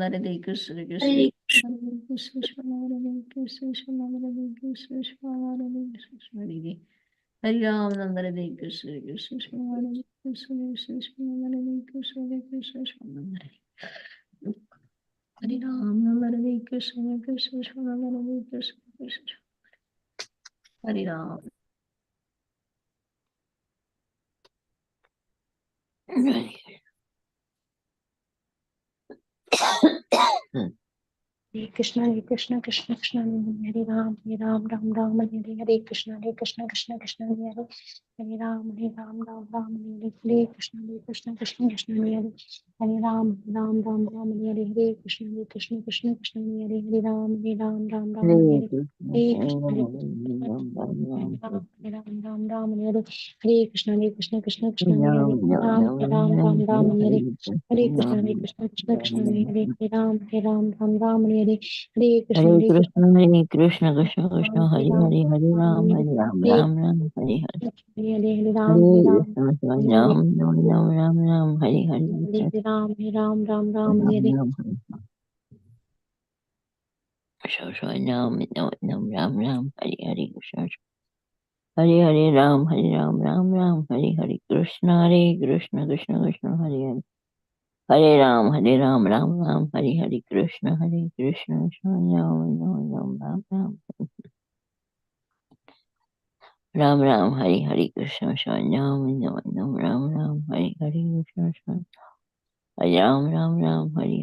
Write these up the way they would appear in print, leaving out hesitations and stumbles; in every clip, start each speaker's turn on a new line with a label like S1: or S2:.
S1: Hare Krishna, Hare Krishna,
S2: Hare
S1: Hare Krishna, Hare Krishna, Hare Krishna, Hare Krishna, Hare Ram, Hare Krishna, Hare Krishna, Hare Krishna, Hare Krishna, Hare Krishna, Hare Ram, Hare Krishna, Hare Krishna, Hare Krishna, Hare Ram.
S2: Hare Krishna, Krishna Krishna, Hare Ram, Ram Ram, Hare Hare, Krishna Krishna, Krishna Hare Hare, Hare Ram, Ram Ram, Hare Krishna Krishna, Krishna Hare Hare, Ram Ram, Hare Hare, Krishna Krishna, Krishna Hare Hare, Ram Ram, Hare Krishna Ram, Hare Krishna Krishna, Krishna Hare Ram, Hare Hare Krishna Krishna Hare Ram, Hare Hare Krishna
S1: Hare
S2: Hare
S1: Krishna, Hare Krishna, Krishna Krishna, Hare
S2: Ram
S1: Hare, Hare Ram,
S2: Hare
S1: Hare Ram,
S2: Hare
S1: Ram Ram, Hare Hare.
S2: Hare Ram
S1: Hare
S2: Ram
S1: Krishna, Hare
S2: Hare
S1: Ram, Ram Ram, Ram Ram, Hare Hare, Krishna
S2: Ram
S1: Ram
S2: Hare
S1: Ram, Krishna Ram Ram Ram Ram, Hare Hare, Krishna Hare Hare Ram, Hare Ram, Ram Ram, Hare Hare, Krishna Krishna, Krishna Krishna, Hare Hare. Hare Ram, Ram Ram, Hare Hare, Krishna Krishna, Krishna Ram Ram, Ram. Ram Ram, Hare Hare, Krishna Ram Ram, Hare Hare, Krishna Ram Ram, Hare Hare, Krishna Ram Ram, Hare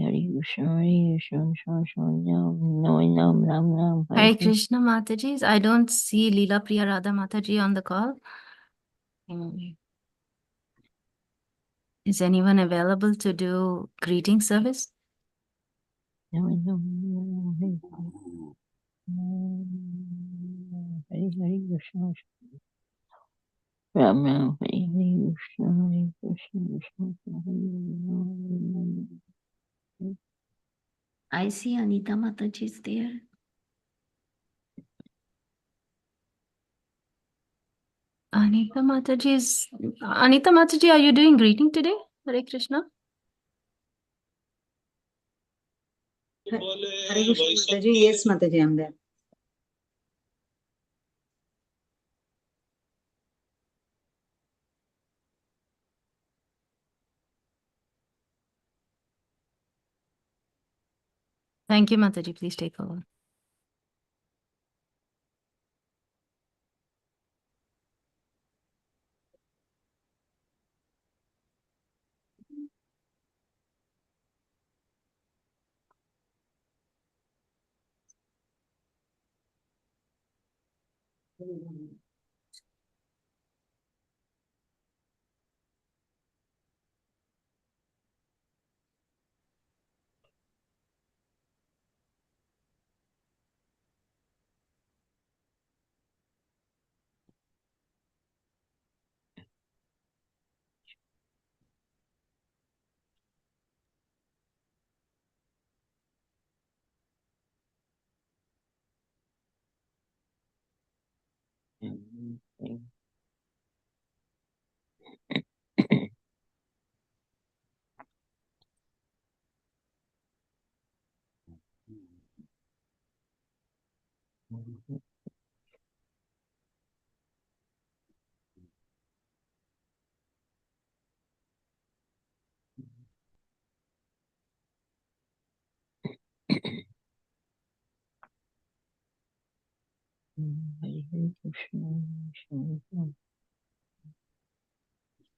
S3: Hare Krishna Mataji. I don't see Leela Priya Radha Mataji on the call. Is anyone available to do greeting service?
S1: Hare Hare, Krishna Ram Ram, Hare Hare, Krishna Krishna, Hare Hare.
S4: I see Anita Mataji is there.
S3: Anita Mataji, are you doing greeting today? Hare Krishna.
S5: Hare Krishna Mataji. Yes, Mataji, I'm there.
S3: Thank you, Mataji. Please take over.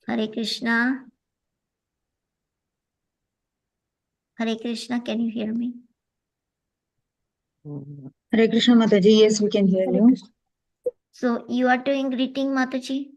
S4: Hare Krishna. Hare Krishna, can you hear me?
S5: Hare Krishna Mataji. Yes, we can hear
S2: Hare
S5: you.
S2: Krishna.
S4: So you are doing greeting, Mataji?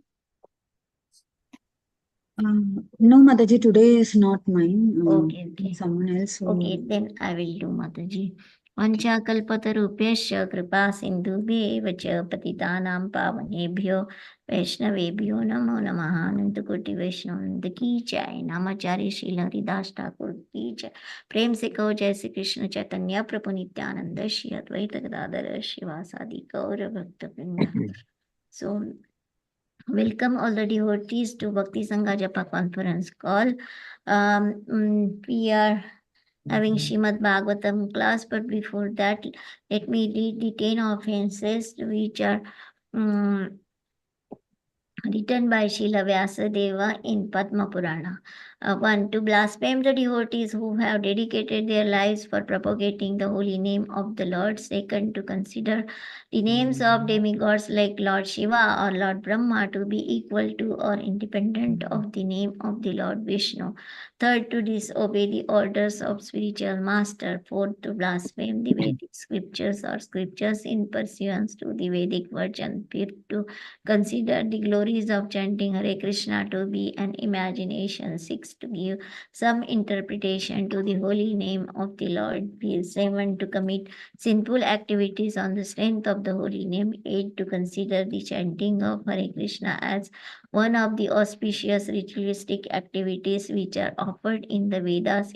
S5: No, Mataji, today is not mine.
S4: Okay.
S5: Someone else.
S4: Okay, then I will do, Mataji. Vancha kalpatarubhyasya kripa sindhubhyev cha patitanam pavanebhyo vaishnavebhyo namo namaha anantakoti vaishnavanda ki jai namacharya Srila Haridas Thakur ki jai प्रेम से कहो जय श्री कृष्ण चैतन्य प्रभु नित्यानंद श्री अद्वैत गदाधर श्रीवासादि गौर भक्तवृंद. So welcome all the devotees to Bhakti Sanga Japa conference call. We are having Srimad Bhagavatam class, but before that, let me read the 10 offenses which are written by Srila Vyasadeva in Padma Purana. 1. To blaspheme the devotees who have dedicated their lives for propagating the holy name of the Lord. 2. To consider the names of demigods like Lord Shiva or Lord Brahma to be equal to or independent of the name of the Lord Vishnu. 3. To disobey the orders of spiritual master. 4. To blaspheme the Vedic scriptures or scriptures in pursuance to the Vedic version. 5. To consider the glories of chanting Hare Krishna to be an imagination. 6. To give some interpretation to the holy name of the Lord. 7. To commit sinful activities on the strength of the holy name. 8. To consider the chanting of Hare Krishna as one of the auspicious ritualistic activities which are offered in the Vedas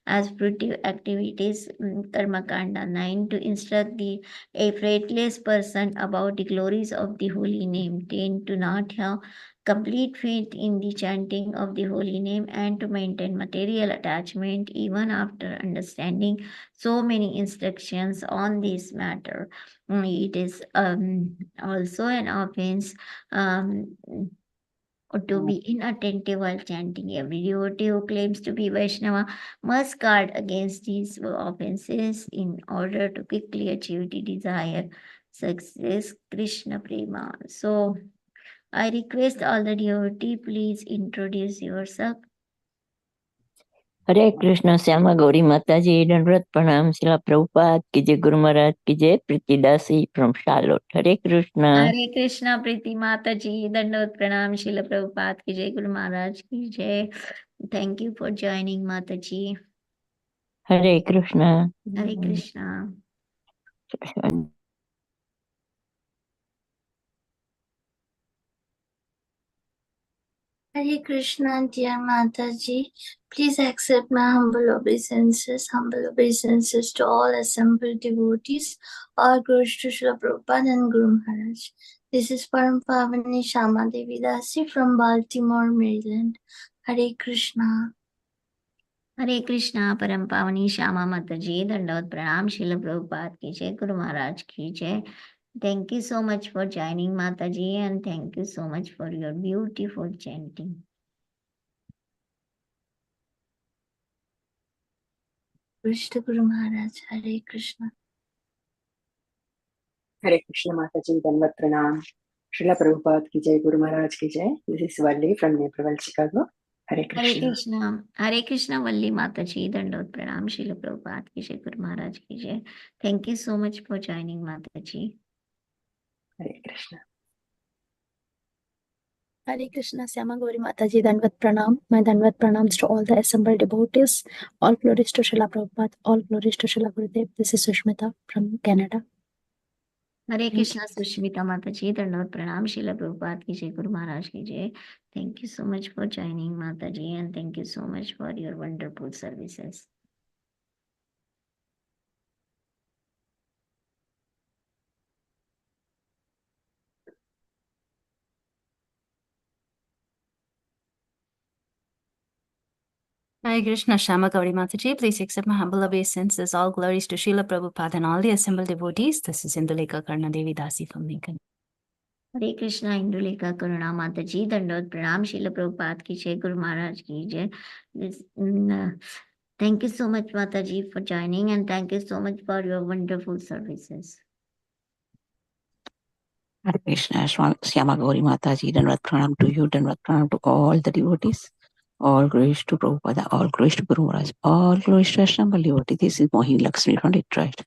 S4: as fruitive activities. Karma Kanda. 9. To instruct a faithless person about the glories of the holy name. 10. To not have complete faith in the chanting of the holy name and to maintain material attachment even after understanding so many instructions on this matter. It is also an offense to be inattentive while chanting. Every devotee who claims to be Vaishnava must guard against these offenses in order to quickly achieve the desired success, Krishna Prema. So, I request all the devotees, please introduce yourself.
S1: हरे कृष्ण श्यामा गौरी माता जी दंडवत प्रणाम शिला प्रभुपाद की जय गुरु महाराज की जय प्रीतिदासी from Charlotte हरे कृष्ण
S4: हरे कृष्णा प्रीति माता जी दंडवत प्रणाम शिला प्रभुपाद की जय गुरु महाराज की जय. Thank you for joining माता जी.
S1: हरे कृष्ण
S4: हरे Krishna.
S6: Hare Krishna, dear Mataji. Please accept my humble obeisances to all assembled devotees. All glories to Srila Prabhupada and Guru Maharaj. This is Param Pavani Shama Devi Dasi from Baltimore, Maryland. Hare Krishna.
S4: हरे कृष्णा परम पावनी श्यामा माता जी दंडवत प्रणाम शिल प्रभुपाद की जय गुरु महाराज की जय. Thank you so much for joining माता जी and thank you so much for your beautiful chanting.
S6: Krishna Guru Maharaj. Hare Krishna.
S5: Hare Krishna Mataji, Dandavat Pranam. Srila Prabhupada ki jai, Guru Maharaj ki jai. This is Valli from Naperville, Chicago. Hare Krishna.
S4: हरे कृष्णा वल्ली माता जी दंडवत प्रणाम शिल प्रभुपाद की जय गुरु महाराज की जय. Thank you so much for joining माता जी.
S5: Hare Krishna.
S2: Hare Krishna, Syama Gauri Mataji, Dandavat Pranam. My Dandavat Pranams to all the assembled devotees. All glories to Srila Prabhupada. All glories to Srila Gurudev. This is Sushmita from Canada.
S4: हरे कृष्णा सुष्मिता माता जी दंडवत प्रणाम शिल प्रभुपाद की जय गुरु महाराज की जय. Thank you so much for joining माता जी and thank you so much for your wonderful services.
S3: Hare Krishna, Shama Gauri Mataji. Please accept my humble obeisances. All glories to Srila Prabhupada and all the assembled devotees. This is Indulekha Karna Devi Dasi from Lincoln.
S4: हरे कृष्णा इंदुलेखा करुणा माता जी दंडवत प्रणाम शिल प्रभुपाद की जय गुरु महाराज की जय. Thank you so much माता जी for joining and thank you so much for your wonderful services.
S7: Hare Krishna, Syama Gauri Mataji, Dandavat Pranam to you, Dandavat Pranam to all the devotees. All glories to Prabhupada, all glories to Guru Maharaj, all glories to Assembled devotees. This is Mohini Lakshmi from Detroit.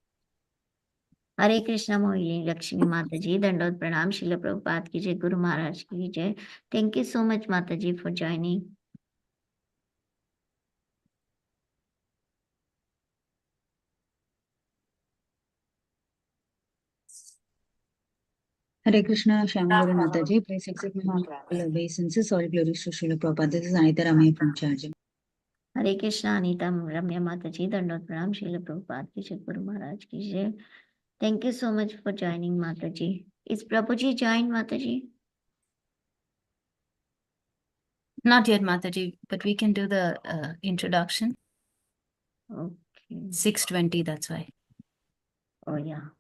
S4: हरे कृष्णा मोहिनी लक्ष्मी माता जी दंडवत प्रणाम शिल प्रभुपाद की जय गुरु महाराज की जय. Thank you so much माता जी for joining.
S5: Hare Krishna, Shyama Gauri Mataji. Please accept my humble obeisances. All glories to Srila Prabhupada. This is Anita Ramaya from Charging.
S4: हरे कृष्णा अनीता रम्या माता जी दंडवत प्रणाम शिल प्रभुपाद की जय गुरु महाराज की जय. Thank you so much for joining माता जी. Is Prabhuji joined माता जी?
S3: Not yet, Mataji, but we can do the introduction.
S4: Okay.
S3: 6:20, that's why.
S4: Oh, yeah.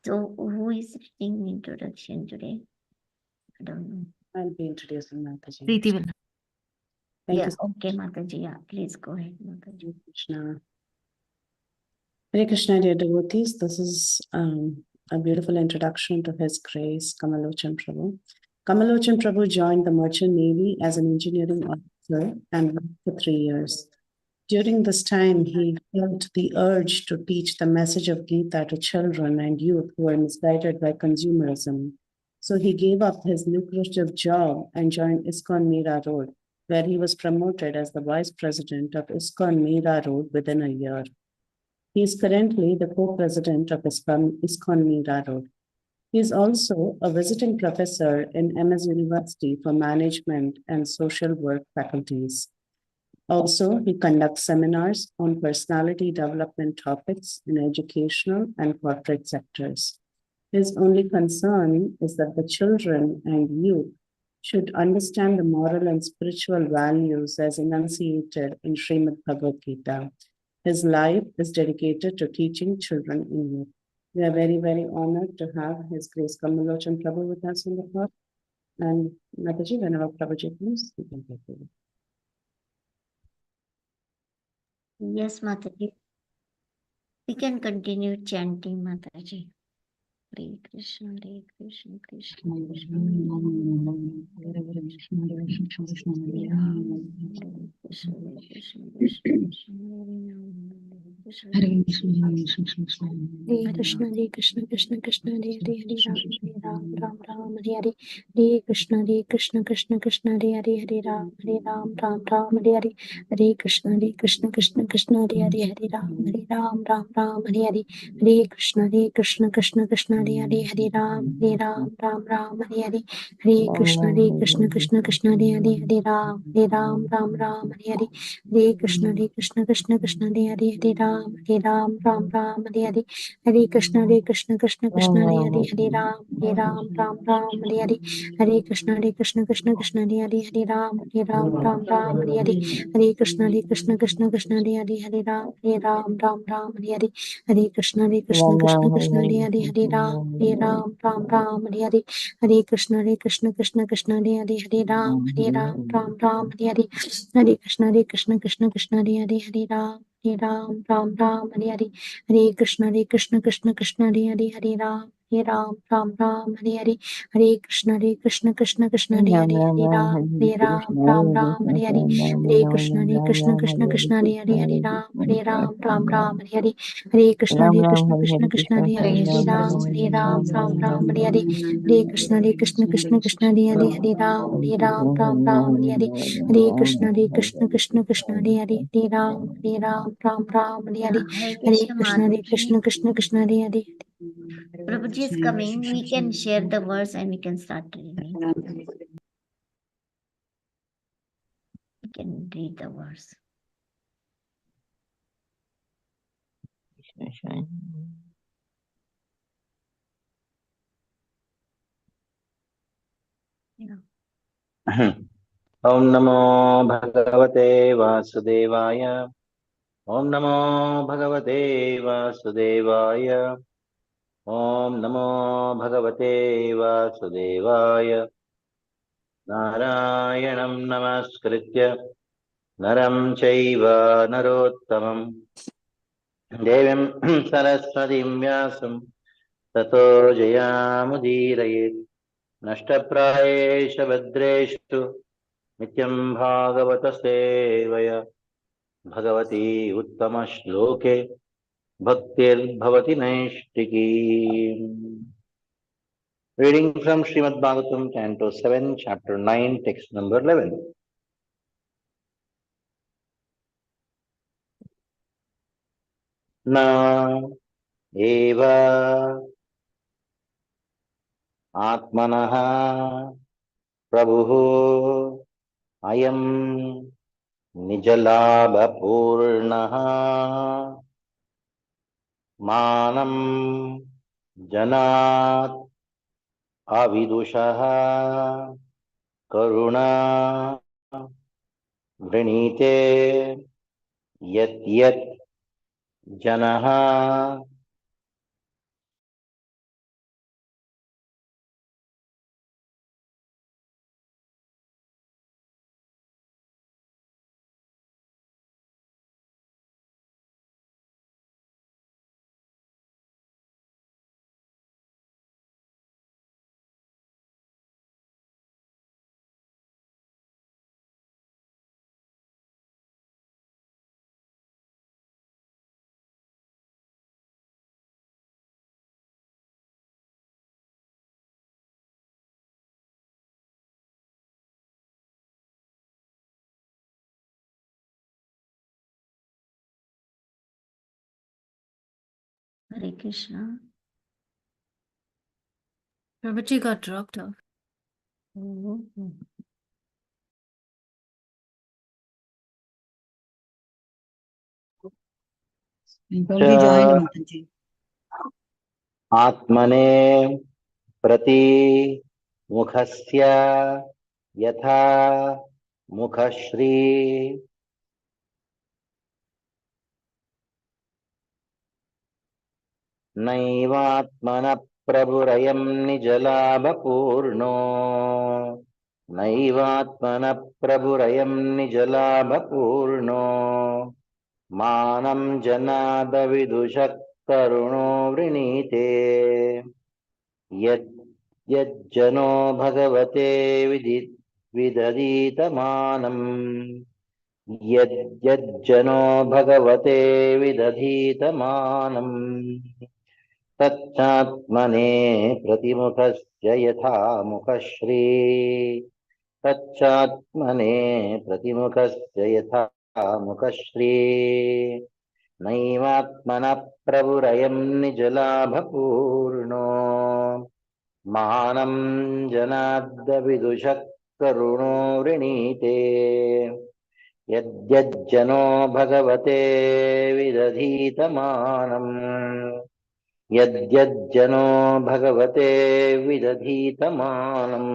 S4: So, who is reading introduction today? I don't know.
S8: I'll be introducing Mataji.
S3: Preeti will.
S8: Thank
S4: Yeah,
S8: you so
S4: okay, Mataji. Yeah, please go ahead, Mataji.
S8: much, Krishna. Hare Krishna, dear devotees. This is a beautiful introduction to His Grace, Lochan Prabhu. Lochan Prabhu joined the Merchant Navy as an engineering officer and worked for 3 years. During this time, he felt the urge to teach the message of Gita to children and youth who were misguided by consumerism. So he gave up his lucrative job and joined ISKCON Mira Road, where he was promoted as the vice president of ISKCON Mira Road within a year. He is currently the co-president of ISKCON Mira Road. He is also a visiting professor in MS University for Management and Social Work faculties. Also, he conducts seminars on personality development topics in educational and corporate sectors. His only concern is that the children and youth should understand the moral and spiritual values as enunciated in Srimad Bhagavatam. His life is dedicated to teaching children and youth. We are very, very honored to have His Grace Kamal Lochan Prabhu with us in the club. And Mataji, whenever Prabhuji comes, you can take it.
S4: Yes, Mataji. We can continue chanting, Mataji. Hare Krishna, Hare Krishna, Krishna Krishna, Hare Hare, Hare Krishna, Hare Ram, Hare Krishna, Hare Krishna, Krishna Krishna, Hare Ram, Hare Krishna,
S2: Hare Krishna, Hare Krishna, Krishna Krishna, Hare Hare, Hare Ram, Ram Ram, Hare Hare. Hare Krishna, Hare Krishna, Krishna Krishna, Hare Hare, Hare Ram, Ram Ram, Hare Hare. Hare Krishna, Hare Krishna, Krishna Krishna, Hare Hare, Hare Ram, Ram Hare Hare. Hare Krishna, Hare Krishna, Krishna Krishna, Hare Hare, Hare Ram, Ram Hare Hare. Hare Krishna, Hare Krishna, Krishna Krishna, Hare Hare, Hare Ram, Ram Hare Hare. Hare Krishna, Hare Krishna, Krishna Krishna, Hare Hare, Hare Ram, Ram Hare Hare. Hare Krishna, Hare Krishna, Krishna Krishna, Hare Hare, Hare Ram, Ram Hare Hare. Hare Krishna, Hare Krishna, Krishna Krishna, Hare Hare, Hare Ram, Ram Hare Hare. Hare Krishna, Hare Krishna, Krishna Krishna, Hare Hare, Hare Ram, Hare Hare. Hare Krishna, Hare Krishna, Krishna Krishna, Hare Hare, Hare Ram, Hare Hare. Hare Krishna, Hare Krishna, Krishna Krishna, Hare Hare, Hare Ram, Hare Hare. Hare Krishna, Hare Krishna, Krishna Krishna, Hare Hare, Hare Ram, Hare Hare. Hare Krishna, Hare Krishna, Krishna Krishna, Hare Hare, Hare Ram, Hare Hare. Hare Krishna, Hare Krishna, Krishna Krishna, Hare Hare, Hare Ram, Hare Hare. Hare Krishna, Hare Krishna, Krishna Krishna, Hare Hare, Hare Ram, Hare Hare. Hare Krishna, Hare Krishna, Krishna Krishna, Hare Hare, Hare Ram, Hare Hare. Hare Krishna, Hare Krishna, Krishna Krishna, Hare Hare, Hare Ram, Hare Hare. Hare Krishna, Hare Krishna, Krishna Krishna, Hare Hare, Hare Ram, Hare Hare.
S4: Hare
S2: Hare
S4: Krishna,
S2: Krishna, Hare
S4: Mataji.
S2: Krishna, Krishna Krishna, Hare Hare.
S4: Prabhuji is coming. We can share the verse and we can start reading. We can read the verse.
S9: Om Namo Bhagavate Vasudevaya. Om Namo Bhagavate Vasudevaya. Om Namo Bhagavate Vasudevaya. Narayanam Namaskritya Naram Chaiva Narottamam Devim Saraswatim Vyasam Tato Jayamudiraye Nashtaprayesha Vadreshu Nityam Bhagavata Sevaya Bhagavati Uttama Shloke Bhaktir Bhavati Naishtiki. Reading from Srimad Bhagavatam, Canto 7, Chapter 9, Text number 11. Na eva atmanaha prabhuho ayam nijalabha purnaha manam janat avidushaha karuna vrinite yat yat janaha
S4: Hare Krishna.
S3: Prabhuji got dropped off.
S7: Prabhuji joined Mataji.
S9: आत्मने प्रति मुखस्य यथा मुखश्री नैवात्मनः प्रभुरयं निजलाभपूर्णो नैवात्मनः प्रभुरयं निजलाभपूर्णो मानं जनादविदुषः करुणो वृणीते यज्जनो भगवते विदधीतमानम् यज्जनो भगवते विदधीतमानम् तच्चात्मने प्रतिमुखस्य यथा मुखश्री तच्चात्मने प्रतिमुखस्य यथा मुखश्री नैवात्मनः प्रभुरयं निजलाभपूर्णो मानं जनाद्दविदुषः करुणो वृणीते यज्जनो भगवते विदधीतमानम् यज्जनो भगवते विदधीतमानम्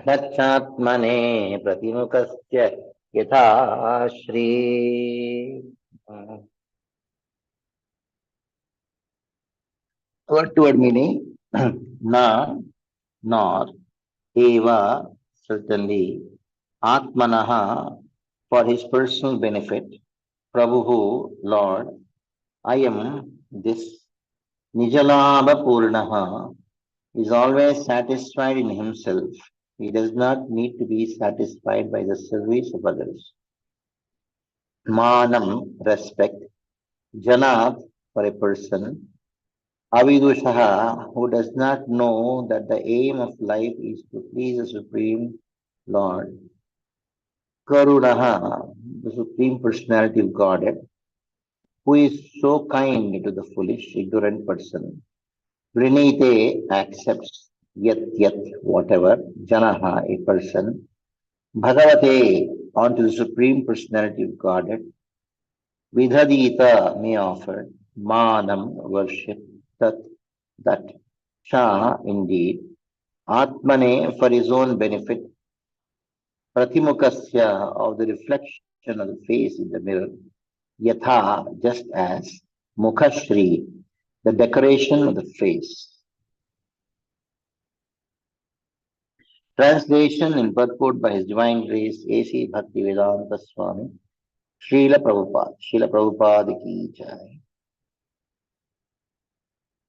S9: तच्चात्मने प्रतिमुखस्य यथा Shri word meaning na nor eva certainly atmanaha for his personal benefit Prabhu Lord I am this nijalabha purnaha is always satisfied in himself. He does not need to be satisfied by the service of others. Manam, respect. Janat, for a person. Avidushaha, who does not know that the aim of life is to please the Supreme Lord. Karunaha, the Supreme Personality of Godhead, who is so kind to the foolish, ignorant person. Vrinite accepts yat whatever, janaha, a person, bhagavate, onto the Supreme Personality of Godhead, vidhadita, may offer, manam, worship, that, sha, indeed, atmane, for his own benefit, pratimukasya, of the reflection of the face in the mirror, yatha, just as, mukhashri, the decoration of the face. Translation and purport by His Divine Grace A.C. Bhaktivedanta Swami, Srila Prabhupada ki jai.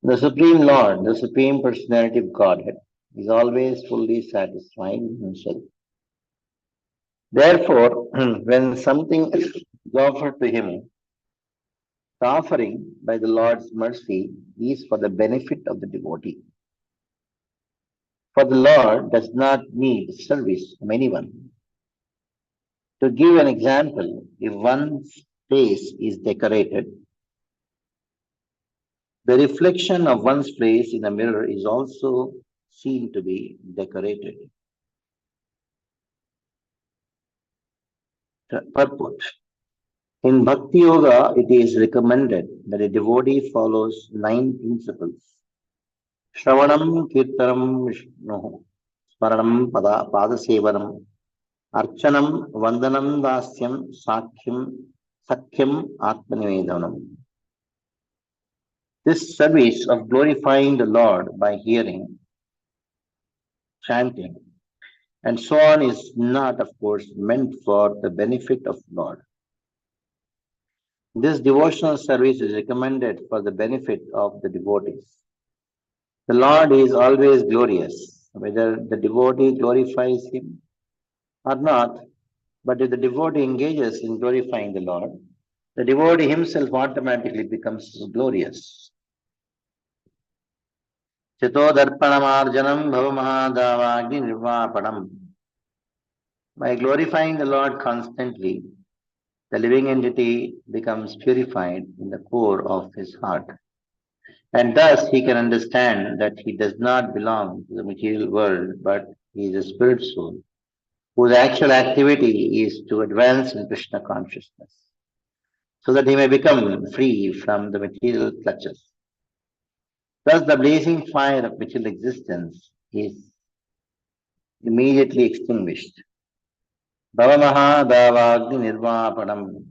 S9: The Supreme Lord, the Supreme Personality of Godhead, is always fully satisfied with himself. Therefore, when something is offered to him, the offering by the Lord's mercy is for the benefit of the devotee. For the Lord does not need service from anyone. To give an example, if one's face is decorated, the reflection of one's face in a mirror is also seen to be decorated. Purport. In Bhakti Yoga, it is recommended that a devotee follows 9 principles. Shravanam, Kirtanam, Vishnu, Smaranam, Padasevanam, Archanam, Vandanam, Dasyam, Sakhyam, Satyam Atmanivedanam. This service of glorifying the Lord by hearing, chanting, and so on is not, of course, meant for the benefit of Lord. This devotional service is recommended for the benefit of the devotees. The Lord is always glorious, whether the devotee glorifies him or not. But if the devotee engages in glorifying the Lord, the devotee himself automatically becomes glorious. Chito darpanamarjanam bhavamahadavagni nirvapanam. By glorifying the Lord constantly, the living entity becomes purified in the core of his heart. And thus he can understand that he does not belong to the material world, but he is a spirit soul, whose actual activity is to advance in Krishna consciousness, so that he may become free from the material clutches. Thus the blazing fire of material existence is immediately extinguished. Bhavamaha davagni nirvapanam.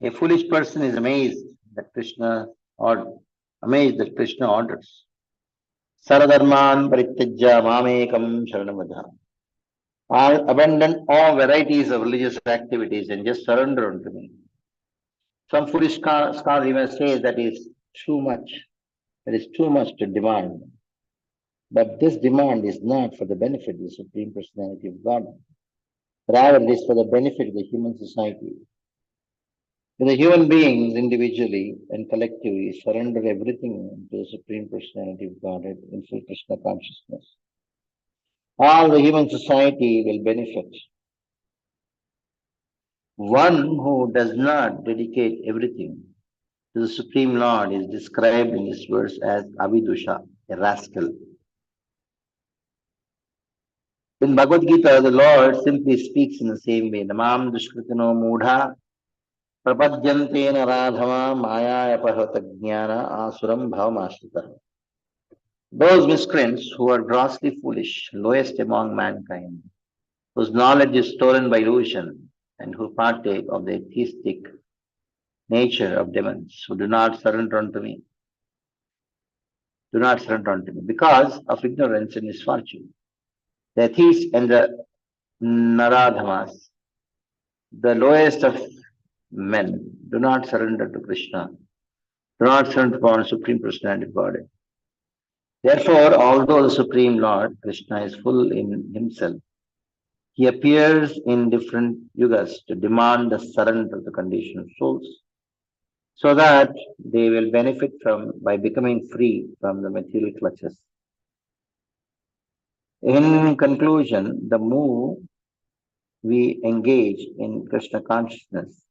S9: A foolish person is amazed that Krishna orders. Saradharman parittajya mamekam sharanamada. Abandon all varieties of religious activities and just surrender unto me. Some foolish scholars even say that is too much. That is too much to demand. But this demand is not for the benefit of the Supreme Personality of God. Rather, it is for the benefit of the human society. When the human beings individually and collectively surrender everything to the Supreme Personality of Godhead in full Krishna consciousness, all the human society will benefit. One who does not dedicate everything to the Supreme Lord is described in this verse as Avidusha, a rascal. In Bhagavad Gita, the Lord simply speaks in the same way. Namam dushkritino mudha prapadyantena radhama maya apahata jnana asuram bhavamashrita. Those miscreants who are grossly foolish, lowest among mankind, whose knowledge is stolen by illusion, and who partake of the atheistic nature of demons, who do not surrender unto me, because of ignorance and misfortune. The atheists and the Naradhamas, the lowest of men, do not surrender to Krishna, do not surrender upon Supreme Personality of Godhead. Therefore, although the Supreme Lord, Krishna, is full in himself, he appears in different yugas to demand the surrender of the conditioned souls, so that they will benefit by becoming free from the material clutches. In conclusion, the more we engage in Krishna consciousness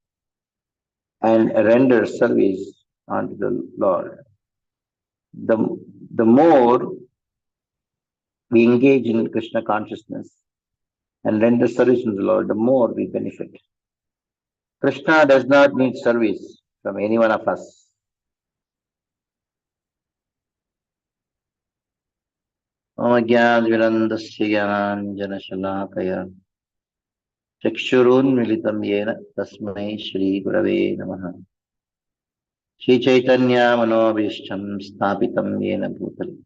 S9: and render service unto the Lord, the more we engage in Krishna consciousness and render service unto the Lord, the more we benefit. Krishna does not need service from any one of us. Omagyanvirandasya jnananjanashalakaya Chakshurunmilitam yena tasmai Shri Gurave Namaha. Shri Chaitanya Manobhishtam Sthapitam yena bhutale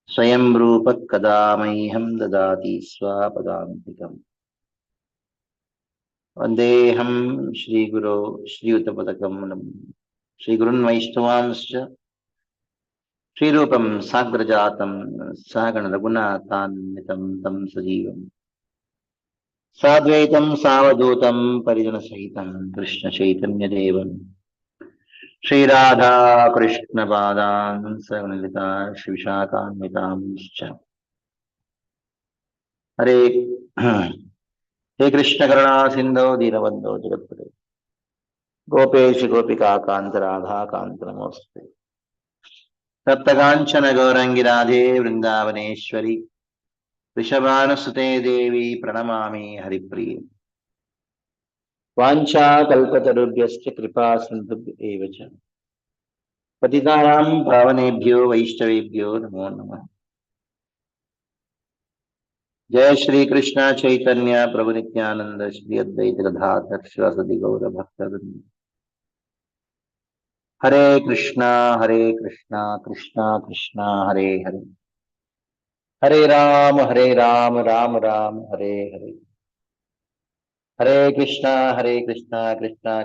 S9: Swayam Rupak Kadamaiham Dadati Swapadantikam. Vandeham Shri Guru Shri Uttapadakam Shri Gurun Vaishnavamscha Shri Rupam Sagrajatam Sagana Raghunathan Tam Sajivam Sadvaitam Savadutam Parijana Sahitam Krishna Chaitanya Devam Shri Radha Krishna Padan Saganalita Shri Vishakhanvitamscha. Hare He Krishna Karuna Sindho Dinabandho Jagapade Gopesh Gopika Kanta Radha Kanta Namoste Saptakanchana Gaurangi Radhe Vrindavaneshwari Vrishabhanasute Devi Pranamami Haripriya Vancha Kalpatarubhyascha Kripa Sindhubhya Evacha Patitanam Pavanebhyo Vaishnavebhyo Namo Namah. जय श्री कृष्ण चैतन्य प्रभु नित्यानंद श्री अद्वैत गदाधर श्रीवासदि गौर भक्तवृंद। हरे कृष्णा कृष्णा कृष्णा हरे हरे, हरे राम राम राम हरे हरे, हरे कृष्णा कृष्णा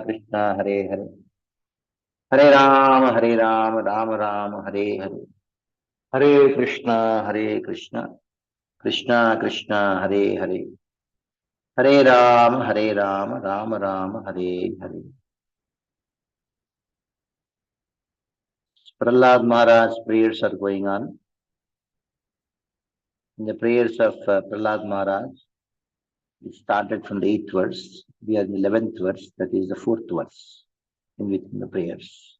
S9: कृष्णा हरे हरे, हरे राम राम राम हरे हरे, हरे कृष्णा कृष्णा कृष्णा हरे हरे, हरे Ram Ram Ram Hare Hare. Prahlad Maharaj's prayers are going on. In the prayers of Prahlad Maharaj, it started from the 8th verse. We are in the 11th verse, that is the 4th verse in within the prayers.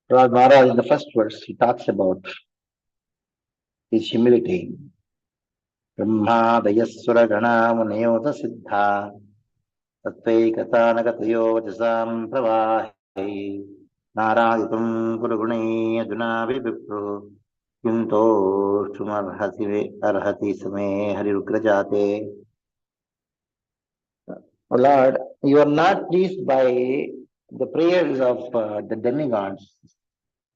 S9: Prahlad Maharaj, in the first verse, he talks about his humility. Brahma Dayasura Gana Munayota Siddha Tatvaikataanagatayo Jasam Pravahi Naraditum Guruguni Aduna Vipru Yunto Arhati Same Harirukrajate. Oh Lord, you are not pleased by the prayers of the demigods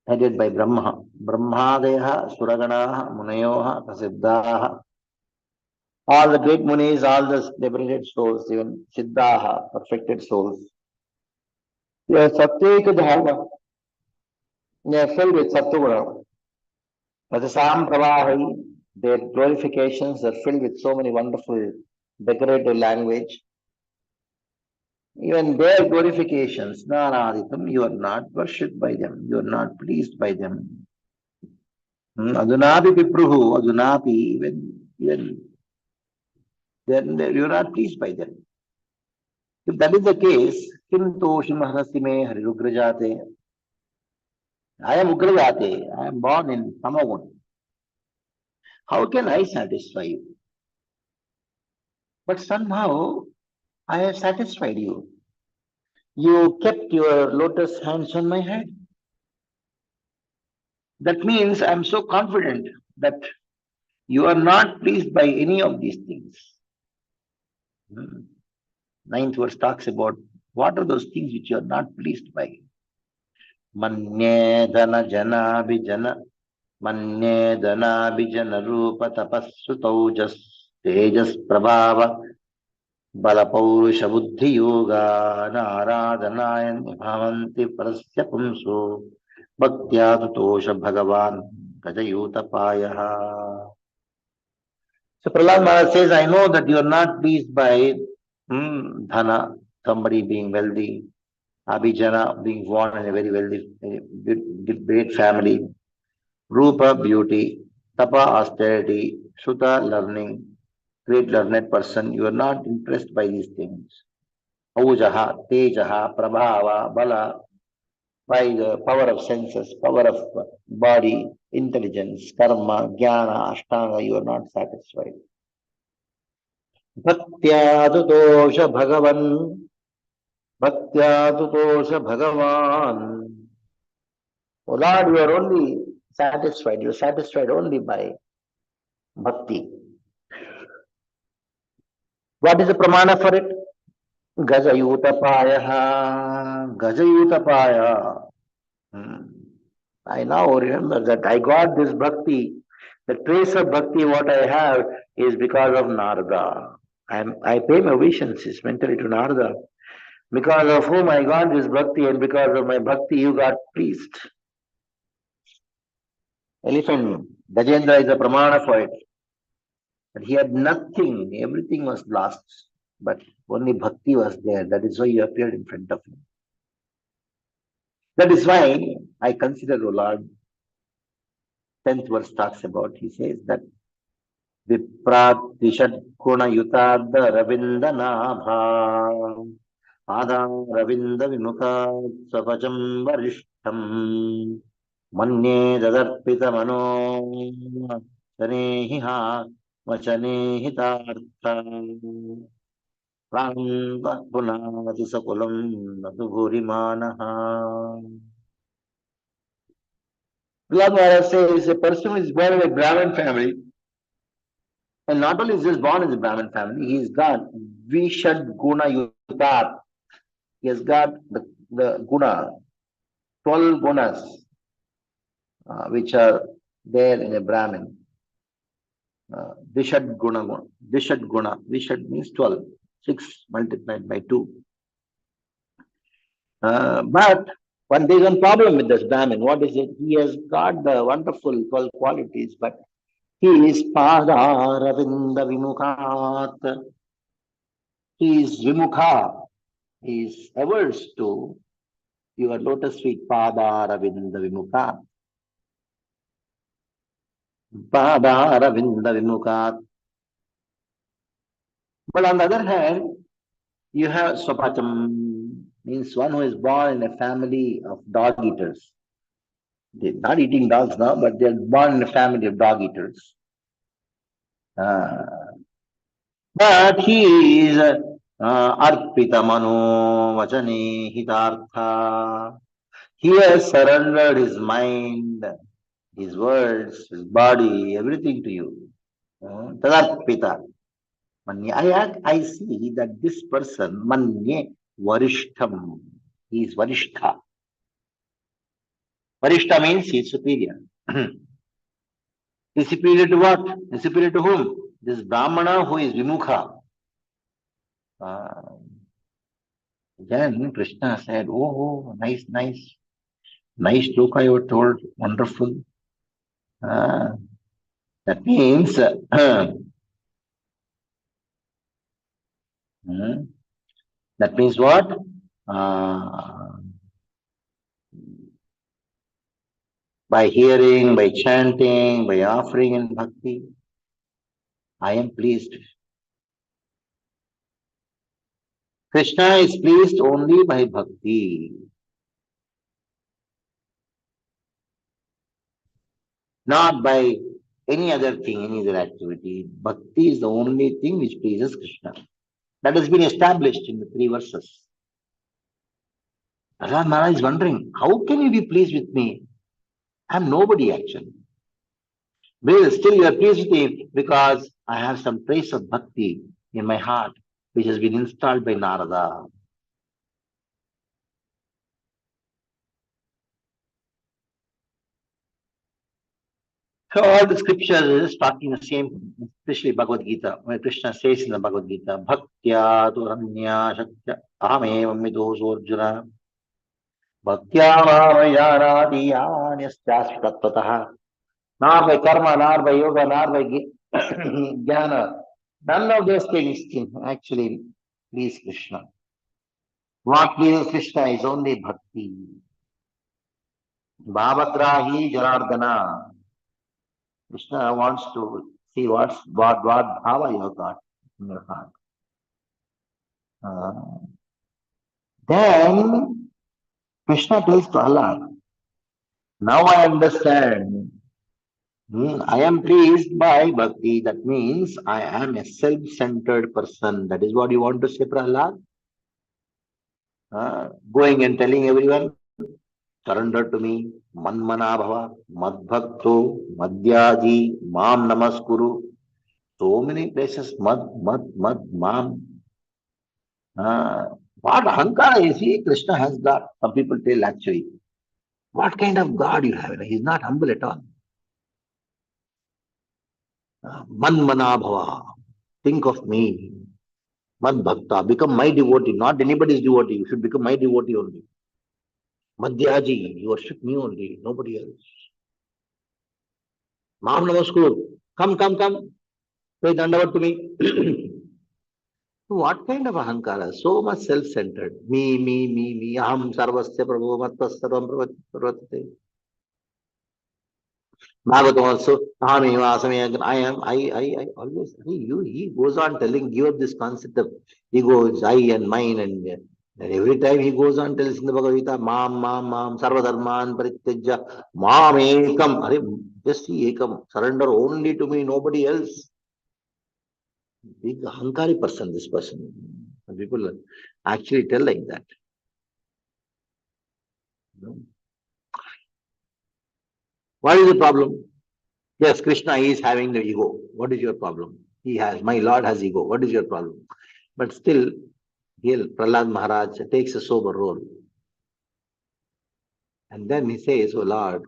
S9: headed by Brahma. Brahmadeha, Suraganaha, Munayoha, Prasiddhaha. All the great munis, all the liberated souls, even Siddhaha, perfected souls. They are Satvika Dharma. They are filled with Sattva. Rajasam Pravahi, their glorifications are filled with so many wonderful decorative language. Even their glorifications, Naraditam, you are not worshipped by them, you are not pleased by them. Adunapi Pipruhu, Adunapi, even then you are not pleased by them. If that is the case, Kim Toshim Harasime Harirugrajate. I am Ugrajate, I am born in Tamagun. How can I satisfy you? But somehow I have satisfied you. You kept your lotus hands on my head. That means I am so confident that you are not pleased by any of these things. Ninth verse talks about what are those things which you are not pleased by. Manye dana jana bijana, manye dana bijana rupa tapassu taujas tejas prabhava bala paurusha buddhi yoga naradanayan bhavanti prasya pumsu bhaktya tutosha bhagavan gajayuta payaha. So Prahlad Maharaj says, I know that you are not pleased by dhana, somebody being wealthy, abhijana, being born in a very wealthy, great family, rupa, beauty, tapa, austerity, shuta, learning, great learned person. You are not impressed by these things. Aujaha, tejaha, prabhava, bala, by the power of senses, power of body, intelligence, karma, jnana, ashtanga, you are not satisfied. भक्त्यादुतोष भगवन् भक्त्यादुतोष भगवान्. Oh Lord, you are only satisfied. You are satisfied only by bhakti. What is the pramana for it? Gajayutapaya. Gajayutapaya. I now remember that I got this bhakti. The trace of bhakti what I have is because of Narada. I pay my obeisances mentally to Narada, because of whom I got this bhakti, and because of my bhakti you got pleased. Elephant, Gajendra is a pramana for it. But he had nothing, everything was lost. But only bhakti was there. That is why you appeared in front of him. That is why I consider, O Lord, 10th verse talks about, he says that Viprat Vishad Guna Yutadda Ravinda Nabha Ada Ravinda Vimukha Savajam Varishtam Manye Dadarpita Mano Chanehiha Vachanehitartha Pranta Punati Sakulam Natu Gurimanaha. Prahlad Maharaj says a person who is born in a Brahmin family, and not only is he born in the Brahmin family, he's got Vishad Guna Yutat. He has got the Guna, 12 gunas, which are there in a Brahmin. Vishad Guna. Vishad means 12. 6 multiplied by 2. But there's one problem with this Brahmin. What is it? He has got the wonderful 12 qualities, but he is Padaravinda Vimukhat. He is Vimukha. He is averse to your lotus feet. Padaravinda Vimukhat. Padaravinda Vimukhat. But on the other hand, you have Swapacham, means one who is born in a family of dog eaters. They're not eating dogs now, but they're born in a family of dog eaters. But he is Arpita Mano Vachane Hitartha. He has surrendered his mind, his words, his body, everything to you. Tadarpita. I see that this person, Manye Varishtham, he is Varishtha. Varishta means he is superior. He is superior to what? He is superior to whom? This Brahmana who is Vimukha. Then Krishna said, oh, nice shloka you were told, wonderful. That means, that means what? By hearing, by chanting, by offering in bhakti, I am pleased. Krishna is pleased only by bhakti. Not by any other thing, any other activity. Bhakti is the only thing which pleases Krishna. That has been established in the 3 verses. Prahlad Maharaj is wondering, how can you be pleased with me? I am nobody actually. But still you are pleased with me because I have some trace of bhakti in my heart, which has been installed by Narada. So all the scriptures is talking the same, especially Bhagavad Gita, where Krishna says in the Bhagavad Gita, Bhaktya turanya shakya ahamevam vidoso arjuna bhaktya mamayanati yanyastasya tattvatah. Not by karma, not by yoga, not by jnana. None of those things can actually please Krishna. What pleases Krishna is only bhakti. Bhavagrahi Janardana. Krishna wants to see what bhava you have got in your heart. Then Krishna tells Prahlad, now I understand. I am pleased by bhakti. That means I am a self-centered person. That is what you want to say, Prahlad? Going and telling everyone, surrender to me, manmana bhava, madbhakto, madhyaji, mam namaskuru. So many places, mam. What ahankara you see, Krishna has got. Some people tell actually, what kind of God you have? He is not humble at all. Manmana bhava, think of me. Mad bhakta, become my devotee, not anybody's devotee. You should become my devotee only. Madhyaji, you worship me only, nobody else. Mam namaskuru, come. Pay dandavat to me. What kind of ahankara? So much self-centered. Me. Aham sarvasya prabhu mattas sarvam pravartate. Bhagavatam also, I always, he goes on telling, give up this concept of ego, I and mine, and every time he goes on tells in the Bhagavad Gita, mam, sarvadharman parityajya, mam ekam, just see ekam, surrender only to me, nobody else. Big ahankari person, this person. Some people actually tell like that. What is the problem? Yes, Krishna is having the ego. What is your problem? My Lord has ego. What is your problem? But still, here Prahlad Maharaj takes a sober role. And then he says, oh Lord,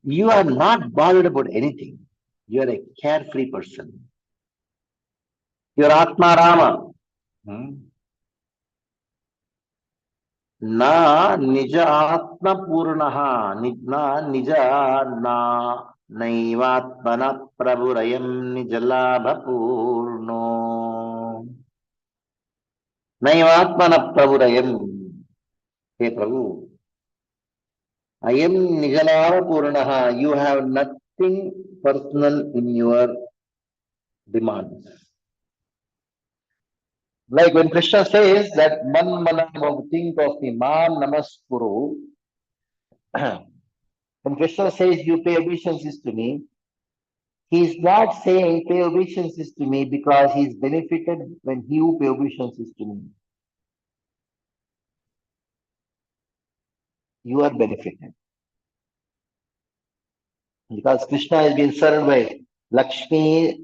S9: you are not bothered about anything. You are a carefree person. You are Atma Rama. Na nija atma purnaha, na nija na naivatmana prabhurayam nijalabha purno. Naivatmana prabhurayam. Hey Prabhu, I am nijalabha purnaha. You have nothing personal in your demands. Like when Krishna says that man manam, think of the man namaskuru. When Krishna says you pay obeisances to me, he is not saying pay obeisances to me because he is benefited when he who pay obeisances to me. You are benefited. Because Krishna has been served by Lakshmi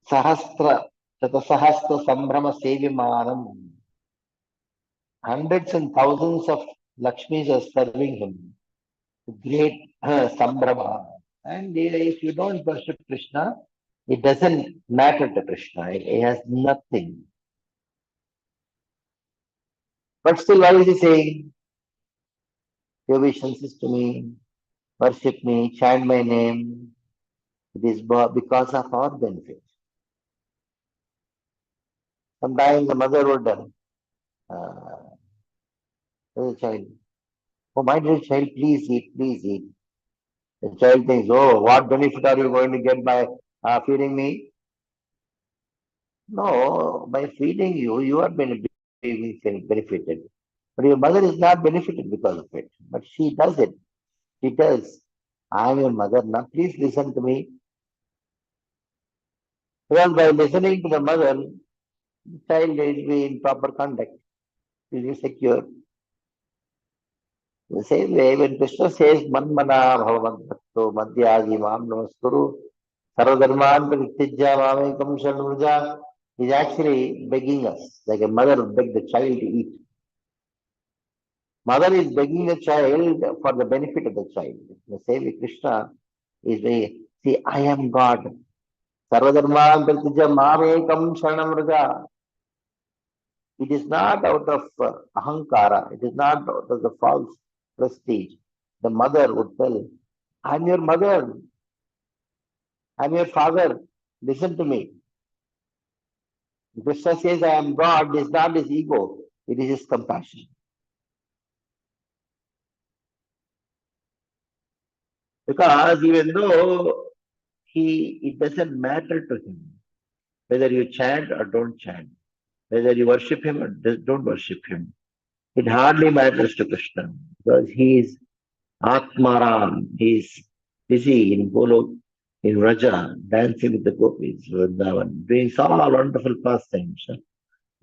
S9: Sahasra, Chatasahasra Sambhrama Sevimanam. Hundreds and thousands of Lakshmis are serving him. Great Sambhrama. And if you don't worship Krishna, it doesn't matter to Krishna. It has nothing. But still, what is he saying? Pay obeisances to me, worship me, chant my name. It is because of our benefit. Sometimes the mother would tell the child, oh, my dear child, please eat, please eat. The child thinks, oh, what benefit are you going to get by feeding me? No, by feeding you, you are being benefited. But your mother is not benefited because of it. But she does it. She tells, I am your mother now, please listen to me. Because by listening to the mother, the child will be in proper conduct, will be secure. The same way, when Krishna says, Manmana bhavavan bhakto madhyagi mam namaskuru sarvadharman paritijya mamekam shanurja, is actually begging us, like a mother would beg the child to eat. Mother is begging the child for the benefit of the child. The same way Krishna is saying, see, I am God. Sarvadharman paritijya mamekam shanurja. It is not out of ahankara, it is not out of the false prestige. The mother would tell, I'm your mother, I'm your father, listen to me. Krishna says, I am God, it is not his ego, it is his compassion. Because even though it doesn't matter to him whether you chant or don't chant, whether you worship him or don't worship him, it hardly matters to Krishna because he is Atmaram, he is busy in Golok, in Raja, dancing with the gopis, Vrindavan, doing all wonderful pastimes.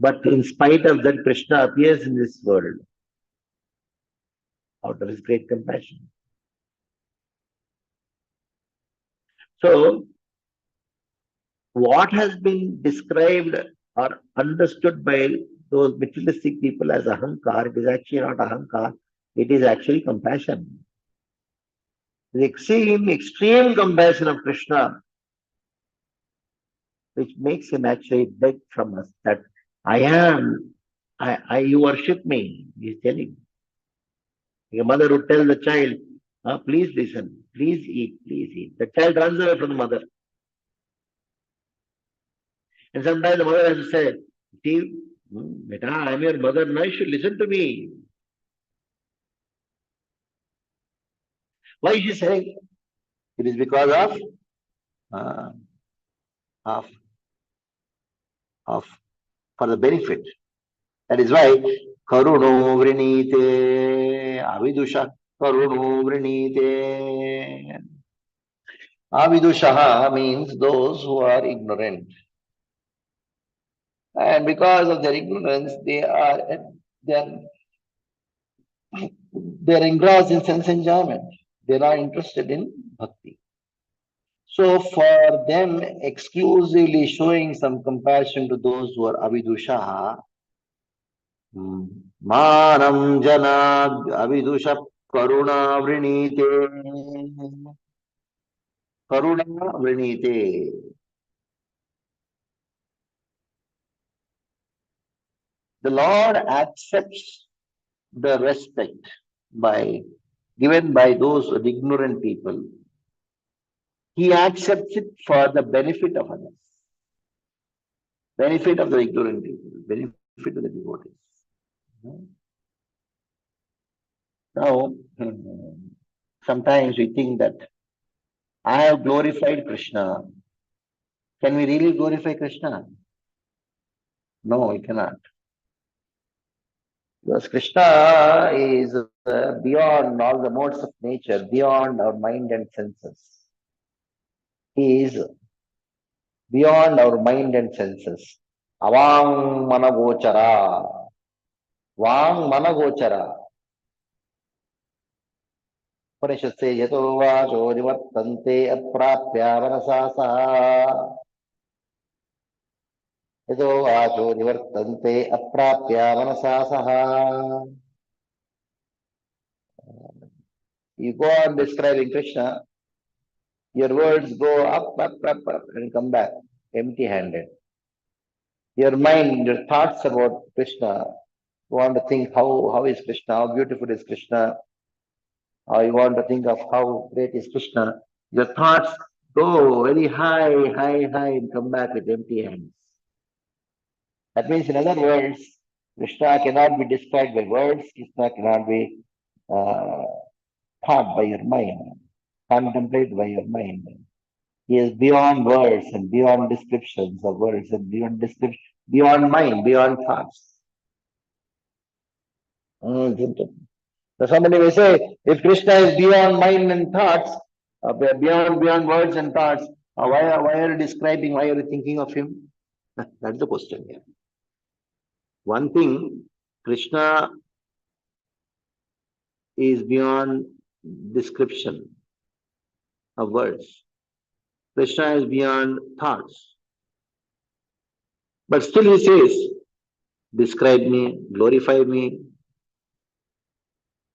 S9: But in spite of that, Krishna appears in this world out of his great compassion. So, what has been described or understood by those materialistic people as ahankar, it is actually not ahankar, it is actually compassion. The extreme compassion of Krishna, which makes him actually beg from us that you worship me, he is telling. A mother would tell the child, please listen, please eat, please eat. The child runs away from the mother. And sometimes the mother has to say, see, beta, I am your mother, now you should listen to me. Why is she saying? It is because of for the benefit. That is why Karuno Vrinite Avidusha Karuno Vrinite. Avidushaha means those who are ignorant. And because of their ignorance, they are They are engrossed in sense enjoyment. They are not interested in bhakti. So for them, exclusively showing some compassion to those who are avidusha, manam jana avidusha karuna vrinite, karuna vrinite. The Lord accepts the respect given by those ignorant people. He accepts it for the benefit of others, benefit of the ignorant people, benefit of the devotees. Now, sometimes we think that I have glorified Krishna. Can we really glorify Krishna? No, we cannot. Because Krishna is beyond all the modes of nature, beyond our mind and senses. He is beyond our mind and senses. Avang managochara. Vang managochara. Upanishad says, Yato vacho nivartante aprapya manasa saha. Yato vacho nivartante aprapya manasa saha. You go on describing Krishna, your words go up, and come back empty-handed. Your mind, your thoughts about Krishna, you want to think how is Krishna, how beautiful is Krishna, or you want to think of how great is Krishna. Your thoughts go very high, and come back with empty hands. That means, in other words, Krishna cannot be described by words, Krishna cannot be thought by your mind, contemplated by your mind. He is beyond words and beyond descriptions of words and beyond mind, beyond thoughts. So somebody may say, if Krishna is beyond mind and thoughts, beyond words and thoughts, why are you describing, why are you thinking of him? That's the question here. One thing, Krishna is beyond description of words. Krishna is beyond thoughts. But still he says, describe me, glorify me,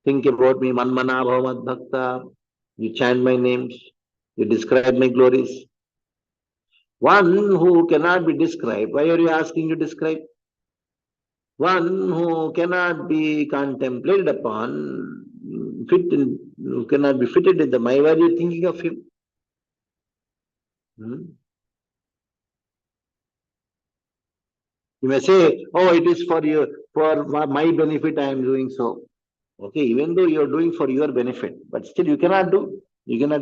S9: think about me, manmana bhavamat bhakta, you chant my names, you describe my glories. One who cannot be described, why are you asking to describe? One who cannot be contemplated upon, who cannot be fitted in the mind, why are you thinking of him? You may say, oh, it is for my benefit I am doing so. Okay, even though you are doing for your benefit, but still you cannot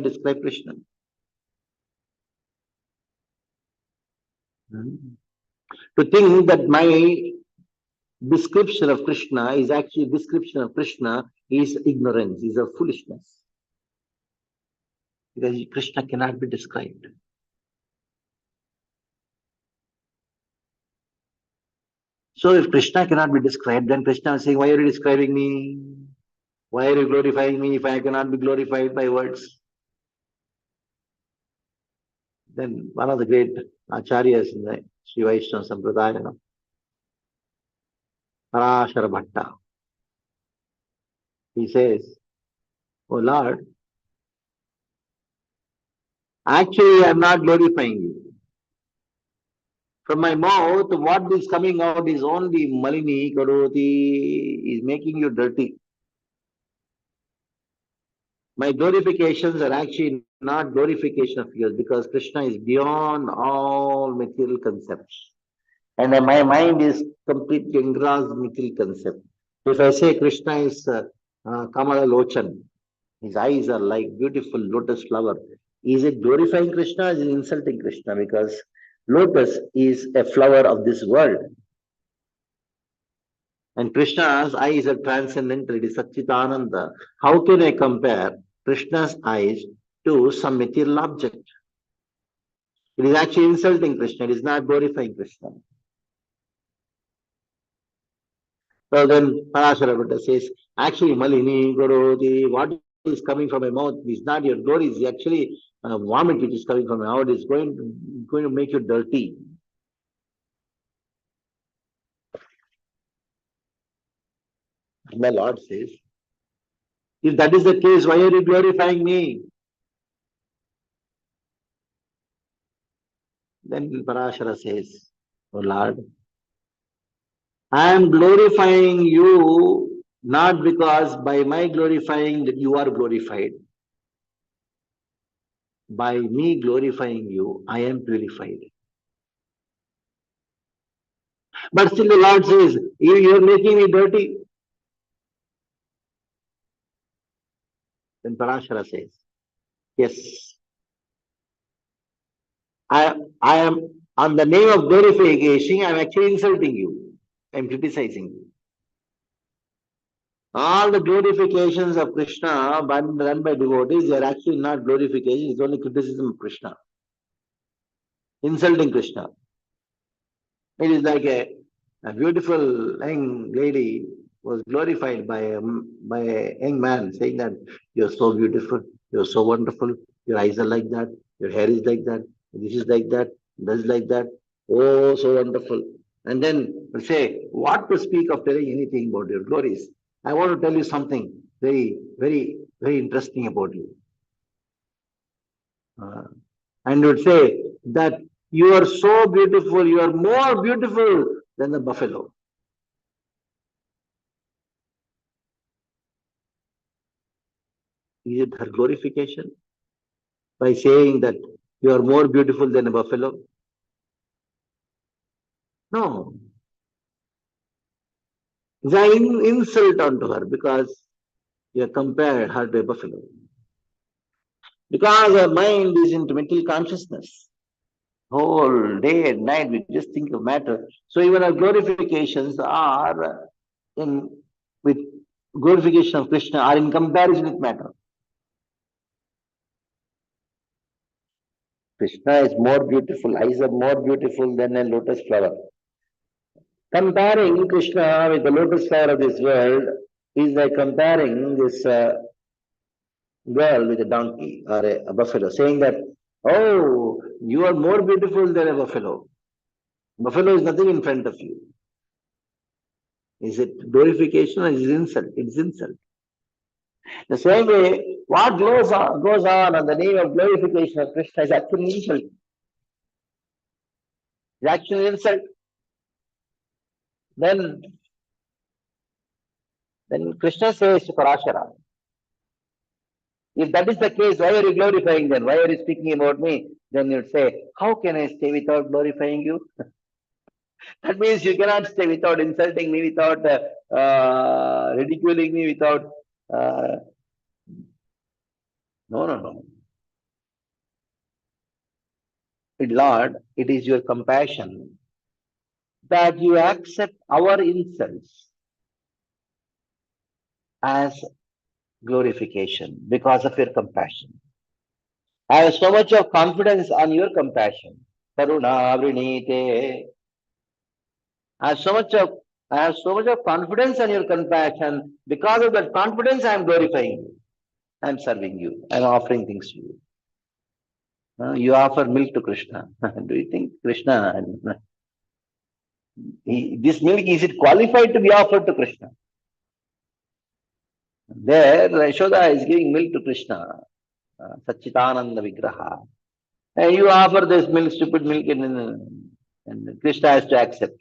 S9: describe Krishna. To think that my description of Krishna is actually description of Krishna is ignorance, is a foolishness. Because Krishna cannot be described. So if Krishna cannot be described, then Krishna is saying, why are you describing me? Why are you glorifying me if I cannot be glorified by words? Then one of the great acharyas in the Sri Vaishnava Sampradaya, Parashara Bhatta, he says, oh Lord, actually I am not glorifying you. From my mouth, what is coming out is only malini karoti, is making you dirty. My glorifications are actually not glorification of yours because Krishna is beyond all material concepts. And my mind is completely engrossed in material concept. If I say Krishna is Kamal Lochan, his eyes are like beautiful lotus flower, is it glorifying Krishna or is it insulting Krishna? Because lotus is a flower of this world. And Krishna's eyes are transcendental, it is Satchitananda. How can I compare Krishna's eyes to some material object? It is actually insulting Krishna, it is not glorifying Krishna. So then Parashara Buddha says, actually, Malini Goroti, what is coming from my mouth is not your glory, it's actually vomit which is coming from my mouth. It's going to make you dirty. And the Lord says, if that is the case, why are you glorifying me? Then Parashara says, oh Lord, I am glorifying you not because by my glorifying that you are glorified. By me glorifying you, I am purified. But still the Lord says, you are making me dirty. Then Parashara says, yes, I am on the name of glorification, I am actually insulting you. I am criticizing you. All the glorifications of Krishna done by devotees, they are actually not glorification, it's only criticism of Krishna. Insulting Krishna. It is like a beautiful young lady was glorified by a young man, saying that you're so beautiful, you're so wonderful, your eyes are like that, your hair is like that, this is like that, this is like that. Oh, so wonderful. And then say, what to speak of telling anything about your glories? I want to tell you something very, very, very interesting about you. And would say that you are so beautiful, you are more beautiful than the buffalo. Is it her glorification? By saying that you are more beautiful than a buffalo? No. It's an insult onto her because you have compared her to a buffalo. Because our mind is into mental consciousness. Whole day and night we just think of matter. So even our glorifications are in with glorification of Krishna are in comparison with matter. Krishna is more beautiful, eyes are more beautiful than a lotus flower. Comparing Krishna with the lotus flower of this world is like comparing this girl with a donkey or a buffalo, saying that, oh, you are more beautiful than a buffalo. Buffalo is nothing in front of you. Is it glorification or is it insult? It's insult. The same way, what goes on the name of glorification of Krishna is actually insult. It's actually insult. Then Krishna says to Parashara, if that is the case, why are you glorifying then? Why are you speaking about me? Then you'd say, how can I stay without glorifying you? That means you cannot stay without insulting me, without ridiculing me, without... No. Lord, it is your compassion that you accept our insults as glorification because of your compassion. I have so much of confidence on your compassion. Karuna vrinite. I have so much of confidence on your compassion. Because of that confidence, I am glorifying you. I am serving you. I am offering things to you. You offer milk to Krishna. Do you think Krishna, this milk, is it qualified to be offered to Krishna? There, Yashoda is giving milk to Krishna, Satchitananda Vigraha. And you offer this milk, stupid milk, and Krishna has to accept.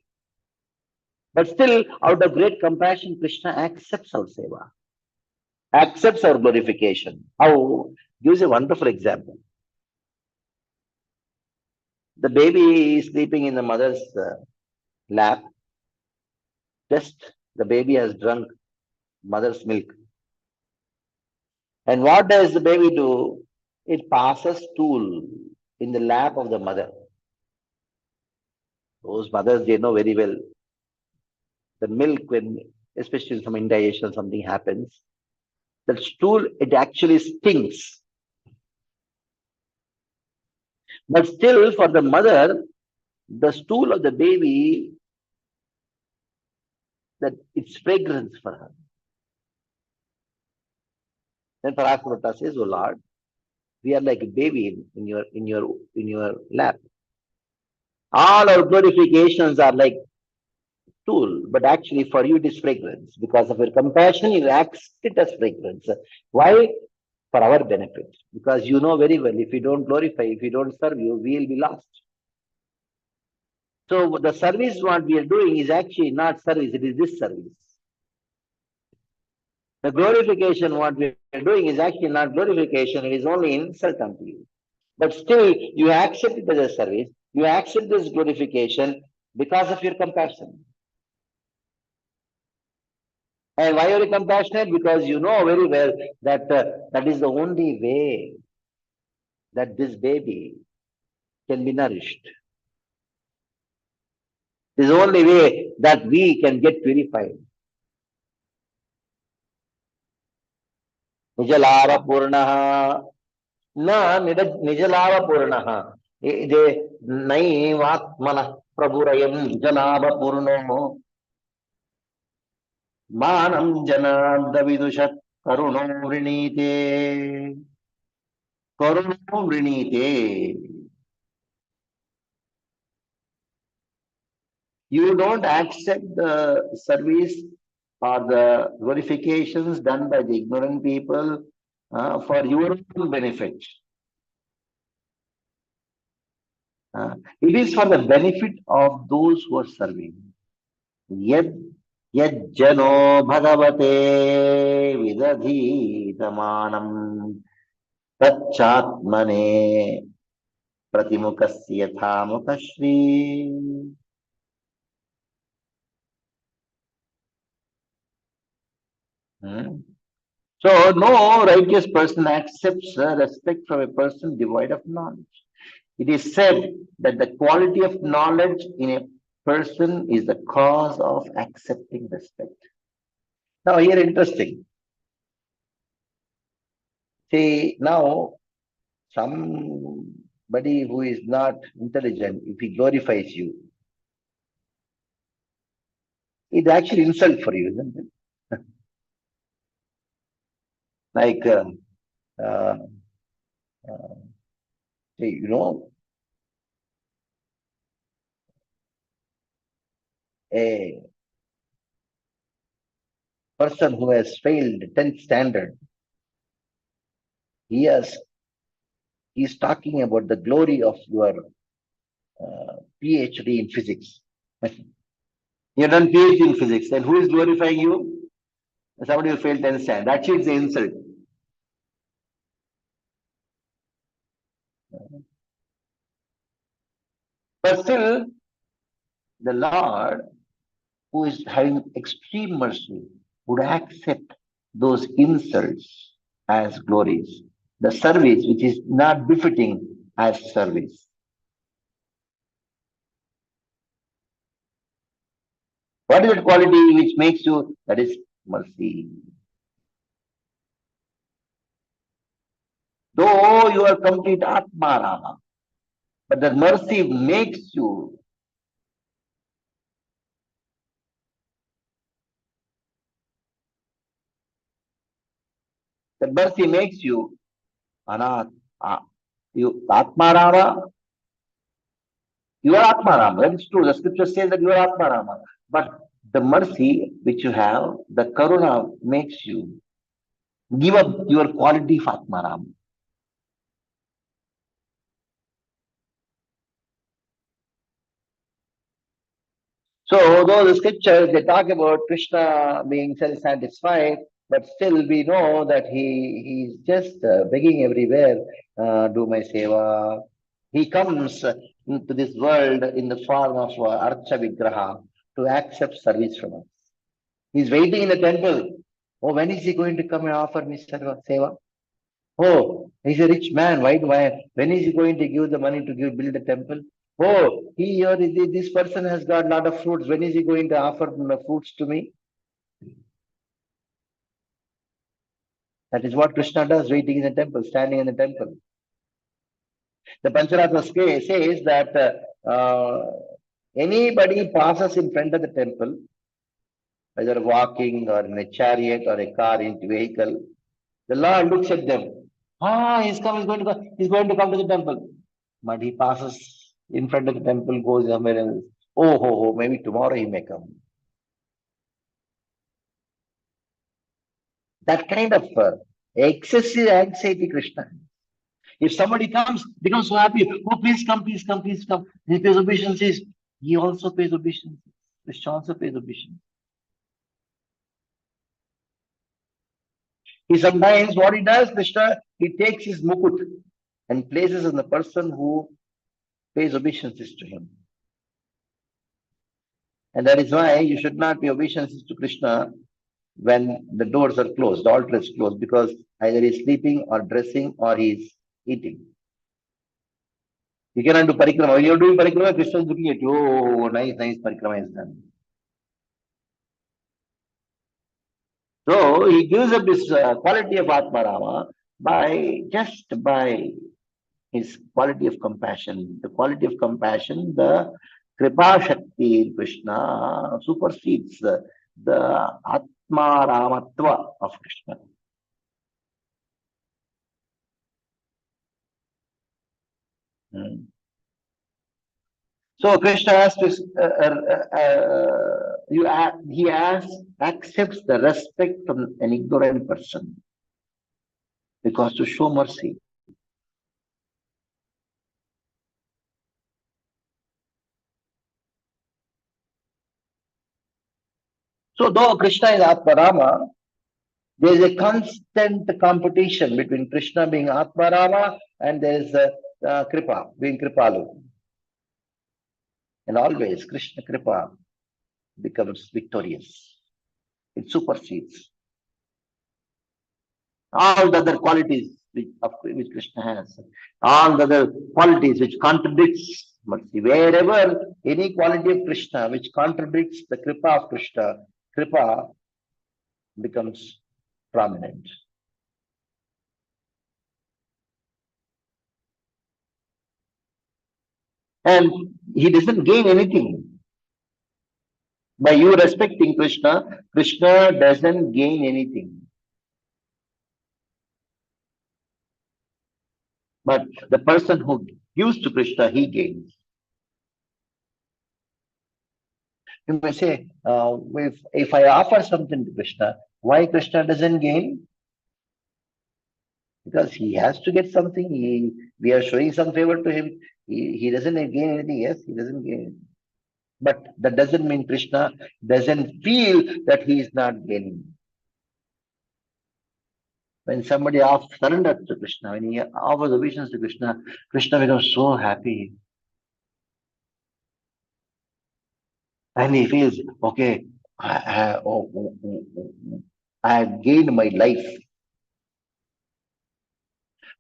S9: But still, out of great compassion, Krishna accepts our seva, accepts our glorification. How? Gives a wonderful example. The baby is sleeping in the mother's lap. Just the baby has drunk mother's milk. And what does the baby do? It passes stool in the lap of the mother. Those mothers, they know very well. The milk, when especially some indigestion, something happens, that stool, it actually stings. But still, for the mother, the stool of the baby that it's fragrance for her. Then Parakrita says, "Oh Lord, we are like a baby in your lap. All our glorifications are like tool, but actually for you it is fragrance. Because of your compassion, you accept it as fragrance. Why? For our benefit. Because you know very well, if you don't glorify, if you don't serve you, we will be lost. So the service what we are doing is actually not service, it is this service. The glorification what we are doing is actually not glorification, it is only insult unto you. But still, you accept it as a service, you accept this glorification because of your compassion. And why are you compassionate? Because you know very well that that is the only way that this baby can be nourished. This is the only way that we can get purified. Nijalava Purnaha. Na Nijalava Purnaha. De Naivatmana Prabhurayam Nijalava Purno. Manam Jananda Vidushat Karuno Vrinite. Karuno Vrinite. You don't accept the service or the glorifications done by the ignorant people for your own benefit. It is for the benefit of those who are serving. Yad jano bhagavate vidadhitamanam tachatmane pratimukasya thamukashri. So, no righteous person accepts respect from a person devoid of knowledge. It is said that the quality of knowledge in a person is the cause of accepting respect. Now, here interesting. See, now, somebody who is not intelligent, if he glorifies you, it's actually insult for you, isn't it? Like, see, you know, a person who has failed 10th standard, he's talking about the glory of your PhD in physics. You've done PhD in physics, and who is glorifying you? Somebody who failed 10th standard. Actually, it's an insult. But still, the Lord, who is having extreme mercy, would accept those insults as glories. The service which is not befitting as service. What is that quality which makes you? That is mercy. Though you are complete Atmarama, but the mercy makes you Anat. You Atmarama. You are Atmarama. That is true. The scripture says that you are Atmarama. But the mercy which you have, the Karuna makes you give up your quality of Atmarama. So, though the scriptures they talk about Krishna being self-satisfied, but still we know that he is just begging everywhere, do my seva. He comes into this world in the form of Archa Vigraha to accept service from us. He's waiting in the temple. Oh, when is he going to come and offer me seva? Oh, he's a rich man. Why? When is he going to give the money to build the temple? Oh, this person has got a lot of fruits. When is he going to offer fruits to me? That is what Krishna does, waiting in the temple, standing in the temple. The Pancharatma says that anybody passes in front of the temple, whether walking or in a chariot or a car into vehicle, the Lord looks at them. He's going to come to the temple. But he passes in front of the temple, goes somewhere else. Maybe tomorrow he may come. That kind of excessive anxiety, Krishna. If somebody comes, becomes so happy, please come, please come, please come. He pays obeisances. He also pays obeisances. Krishna also pays obeisances. He sometimes, what he does, Krishna, he takes his mukut and places on the person who pays obeisances to him. And that is why you should not pay obeisances to Krishna when the doors are closed, the altar is closed, because either he's sleeping or dressing or he's eating. You cannot do parikrama. When you're doing parikrama, Krishna is looking at you. Oh, nice parikrama is done. So he gives up his quality of Atmarama just by his quality of compassion. The quality of compassion, the Kripa Shakti in Krishna supersedes the Atmaramatva of Krishna. So Krishna has to, accepts the respect from an ignorant person because to show mercy. So though Krishna is Atmarama, there is a constant competition between Krishna being Atmarama and there is Kripa, being Kripalu. And always Krishna Kripa becomes victorious. It supersedes all the other qualities which Krishna has. All the other qualities which contradicts mercy. Wherever any quality of Krishna which contradicts the Kripa of Krishna, Kripa becomes prominent. And he doesn't gain anything. By you respecting Krishna, Krishna doesn't gain anything. But the person who gives to Krishna, he gains. You may say, if I offer something to Krishna, why Krishna doesn't gain? Because he has to get something. We are showing some favor to him. He doesn't gain anything. Yes, he doesn't gain. But that doesn't mean Krishna doesn't feel that he is not gaining. When somebody surrenders to Krishna, when he offers obeisance to Krishna, Krishna becomes so happy. And he feels, okay, I have gained my life.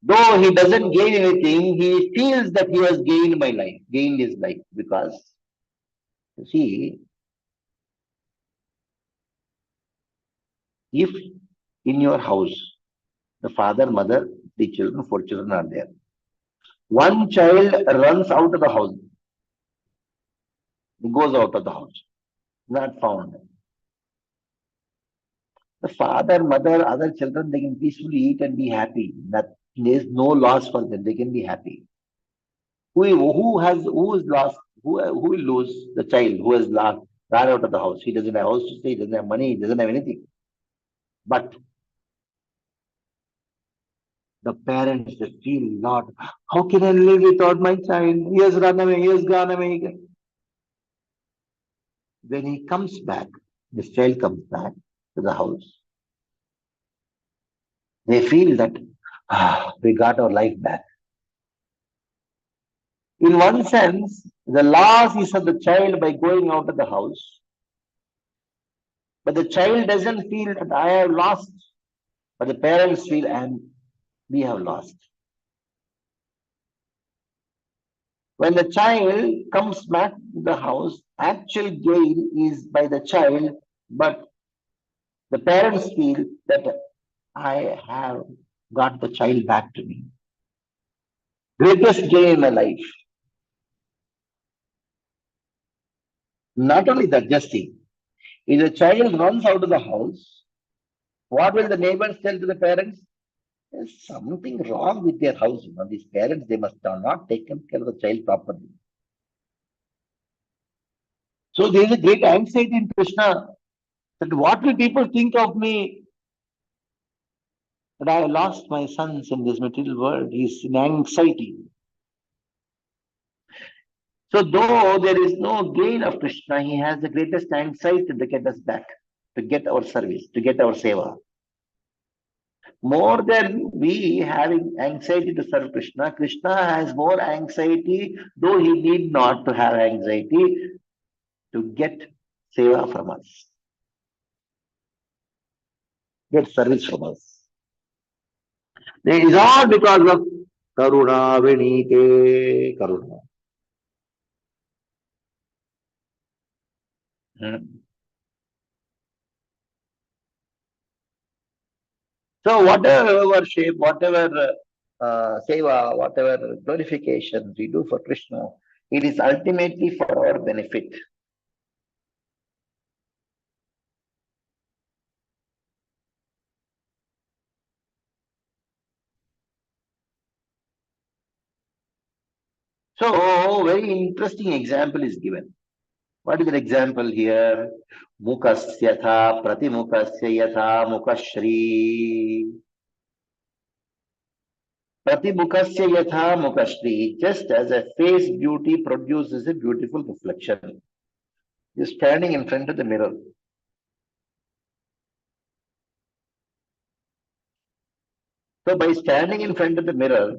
S9: Though he doesn't gain anything, he feels that he has gained his life. Because, you see, if in your house, the father, mother, 3 children, 4 children are there. One child runs out of the house. He goes out of the house. Not found. The father, mother, other children, they can peacefully eat and be happy. There is no loss for them. They can be happy. Who is lost? Who will lose? The child who has ran out of the house. He doesn't have a house to stay. He doesn't have money. He doesn't have anything. But the parents, they feel, Lord, how can I live without my child? He has run away. He has gone away. When he comes back, this child comes back to the house. They feel that we got our life back. In one sense, the loss is of the child by going out of the house. But the child doesn't feel that I have lost. But the parents feel we have lost. When the child comes back to the house, actual gain is by the child, but the parents feel that I have got the child back to me. Greatest gain in my life. Not only that, just see. If the child runs out of the house, what will the neighbors tell to the parents? There's something wrong with their house. These parents, they must have not taken care of the child properly. So there is a great anxiety in Krishna that what will people think of me? That I have lost my sons in this material world. He's in anxiety. So though there is no gain of Krishna, he has the greatest anxiety to get us back, to get our service, to get our seva. More than we having anxiety to serve Krishna, Krishna has more anxiety, though he need not to have anxiety, to get seva from us, get service from us. It is all because of Karuna Vinite Karuna. So whatever worship, whatever seva, whatever glorifications we do for Krishna, it is ultimately for our benefit. So very interesting example is given. What is the example here? Mukasya tha pratimukasya yatha mukashri. Pratimukasya yatha mukashri. Just as a face beauty produces a beautiful reflection. You're standing in front of the mirror. So by standing in front of the mirror,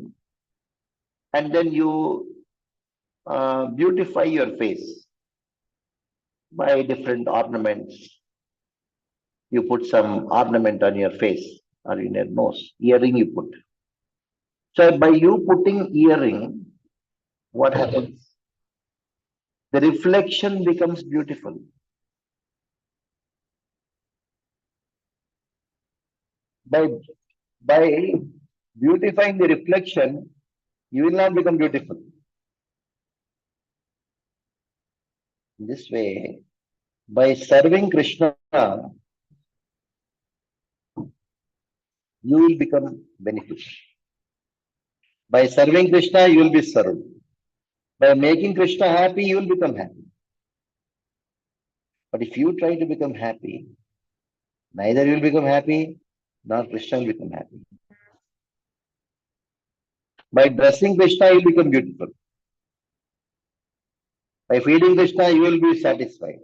S9: and then you beautify your face by different ornaments. You put some ornament on your face or in your nose, earring you put. So by you putting earring, what happens? The reflection becomes beautiful. By beautifying the reflection, you will not become beautiful. In this way, by serving Krishna, you will become beneficial. By serving Krishna, you will be served. By making Krishna happy, you will become happy. But if you try to become happy, neither you will become happy, nor Krishna will become happy. By dressing Krishna, you will become beautiful. By feeding Krishna, you will be satisfied.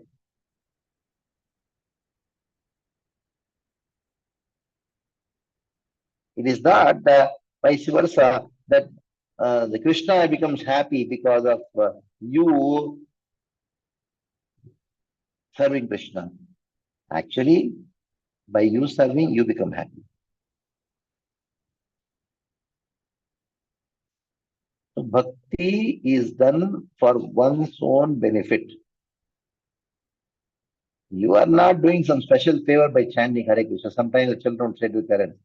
S9: It is not vice versa that the Krishna becomes happy because of you serving Krishna. Actually, by you serving, you become happy. So bhakti is done for one's own benefit. You are not doing some special favor by chanting Hare Krishna. Sometimes the children say to parents,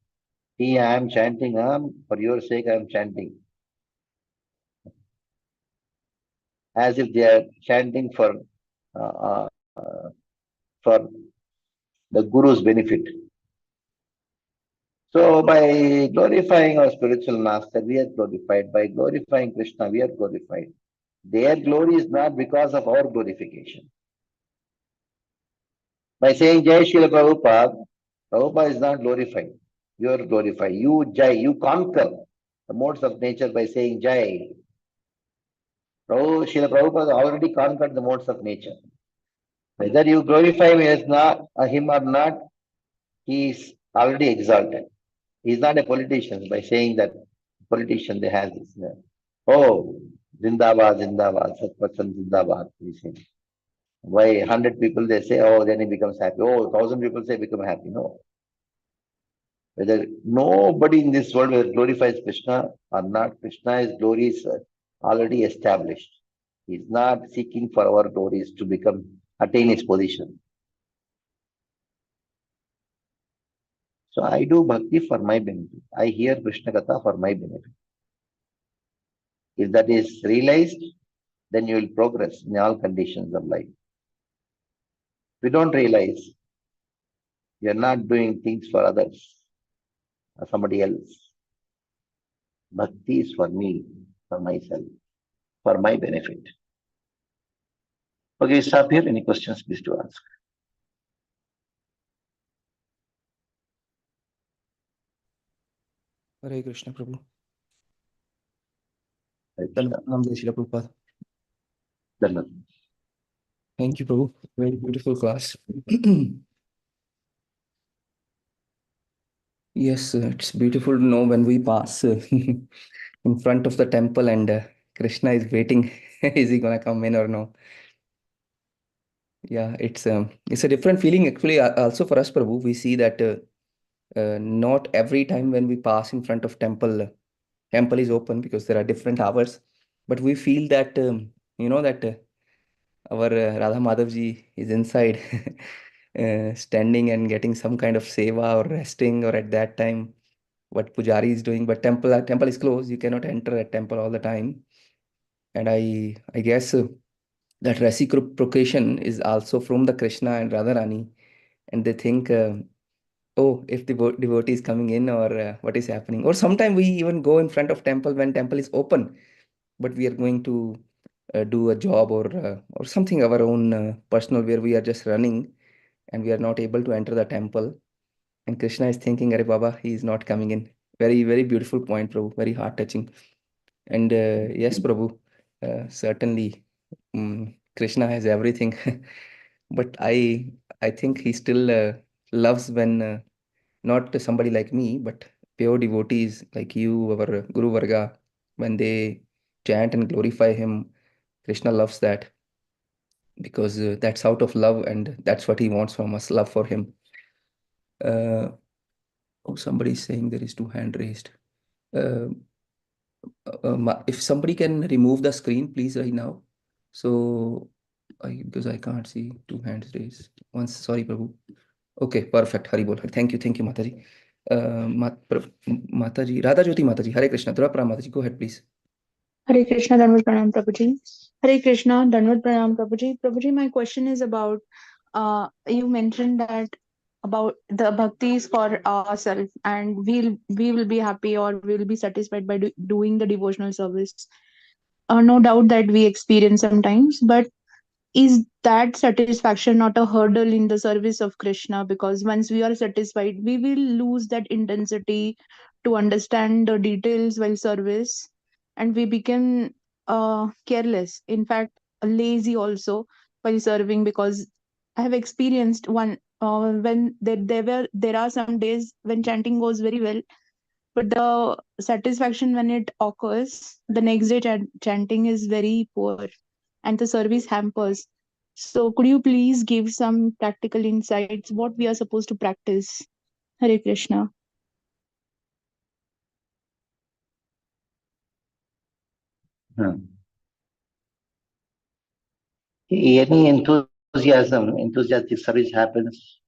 S9: "See, I am chanting, for your sake I am chanting." As if they are chanting for the Guru's benefit. So by glorifying our spiritual master, we are glorified. By glorifying Krishna, we are glorified. Their glory is not because of our glorification. By saying Jai Srila Prabhupada, Prabhupada is not glorified. You are glorified. You Jai, you conquer the modes of nature by saying Jai. Srila Prabhupada already conquered the modes of nature. Whether you glorify him or not, he is already exalted. He is not a politician by saying that politician they have this. Oh, Zindabad, Zindabad, Satpathan Zindabad. Why 100 people they say, oh, then he becomes happy. Oh, 1,000 people say become happy. No. Whether nobody in this world whether glorifies Krishna or not, Krishna's glory is already established. He is not seeking for our glories to attain his position. So I do bhakti for my benefit. I hear Krishna Katha for my benefit. If that is realized, then you will progress in all conditions of life. We don't realize we are not doing things for others or somebody else. Bhakti is for me, for myself, for my benefit. Okay, stop here. Any questions, please to ask.
S10: Hare Krishna, Prabhu.
S9: Hare Krishna.
S10: Prabhupada.
S9: Dhanavad.
S10: Thank you, Prabhu. Very beautiful class. Yes, it's beautiful to know when we pass in front of the temple and Krishna is waiting. Is he gonna come in or no? Yeah, it's a different feeling actually. Also for us, Prabhu, we see that not every time when we pass in front of temple, temple is open because there are different hours. But we feel that that our Radha Madhav ji is inside, standing and getting some kind of seva or resting, or at that time what Pujari is doing. But temple is closed. You cannot enter at temple all the time. And I guess that reciprocation is also from the Krishna and Radharani, and they think, oh, if the devotee is coming in, or what is happening. Or sometime we even go in front of temple when temple is open, but we are going to do a job or something our own personal, where we are just running and we are not able to enter the temple. And Krishna is thinking, Arey Baba, he is not coming in. Very, very beautiful point, Prabhu. Very heart touching. And yes, Prabhu, certainly Krishna has everything. But I think he still loves when not somebody like me, but pure devotees like you, our Guru Varga, when they chant and glorify him. Krishna loves that because that's out of love, and that's what he wants from us, love for him. Oh, somebody is saying there is two hand raised. Uh, if somebody can remove the screen, please, right now. So, because I can't see two hands raised. Once, sorry, Prabhu. Okay, perfect. Hari Bol. Thank you, Mataji. Mataji, Radha Jyoti Mataji, Hare Krishna. Dura Pranam Mataji, go ahead, please.
S2: Hare Krishna, Dhanavad Pranam Prabhuji. Hare Krishna, Dhanavad Pranam Prabhuji. Prabhuji, my question is about, you mentioned that about the bhakti is for ourselves, and we will be happy or we will be satisfied by doing the devotional service. No doubt that we experience sometimes, but is that satisfaction not a hurdle in the service of Krishna? Because once we are satisfied, we will lose that intensity to understand the details while service, and we become careless. In fact, lazy also while serving. Because I have experienced one when there are some days when chanting goes very well, but the satisfaction when it occurs the next day, chanting is very poor and the service hampers. So, could you please give some practical insights what we are supposed to practice? Hare Krishna.
S9: Any enthusiastic service happens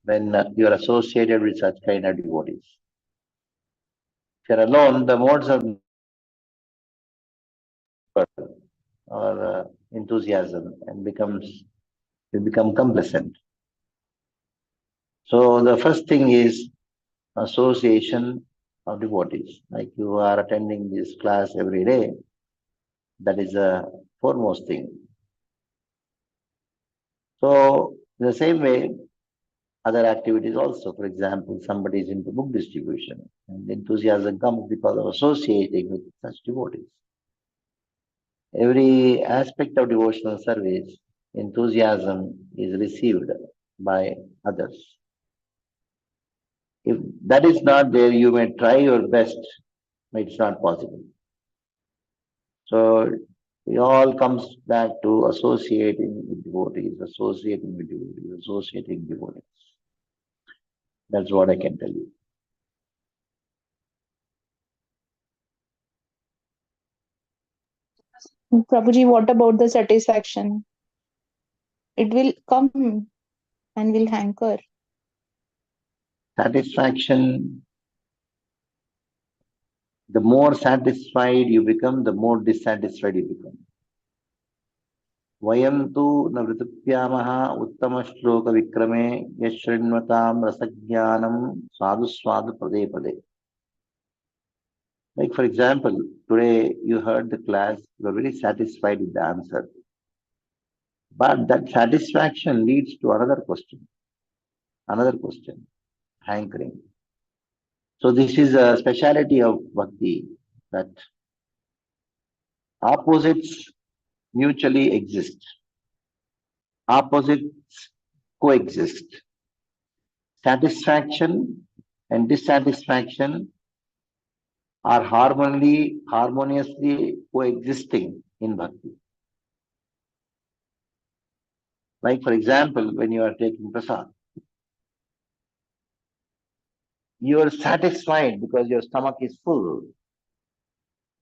S9: when you are associated with such kind of devotees. If you are alone, the modes of or enthusiasm and you become complacent. So the first thing is association of devotees. Like you are attending this class every day, that is the foremost thing. So in the same way, other activities also. For example, somebody is into book distribution, and enthusiasm comes because of associating with such devotees. Every aspect of devotional service, enthusiasm is received by others. If that is not there, you may try your best, but it's not possible. So it all comes back to associating with devotees, associating with devotees, associating with devotees. That's what I can tell you.
S2: Prabhuji, what about the satisfaction? It will come and will hanker.
S9: Satisfaction, the more satisfied you become, the more dissatisfied you become. Vayam tu na vritupyamaha uttama shloka vikrame yashrinvatam rasajnanam swadu swadu pade pade. Like for example, today you heard the class, you are very satisfied with the answer. But that satisfaction leads to another question, hankering. So this is a speciality of bhakti, that opposites mutually exist. Opposites coexist. Satisfaction and dissatisfaction are harmoniously coexisting in bhakti. Like for example, when you are taking prasad, you are satisfied because your stomach is full,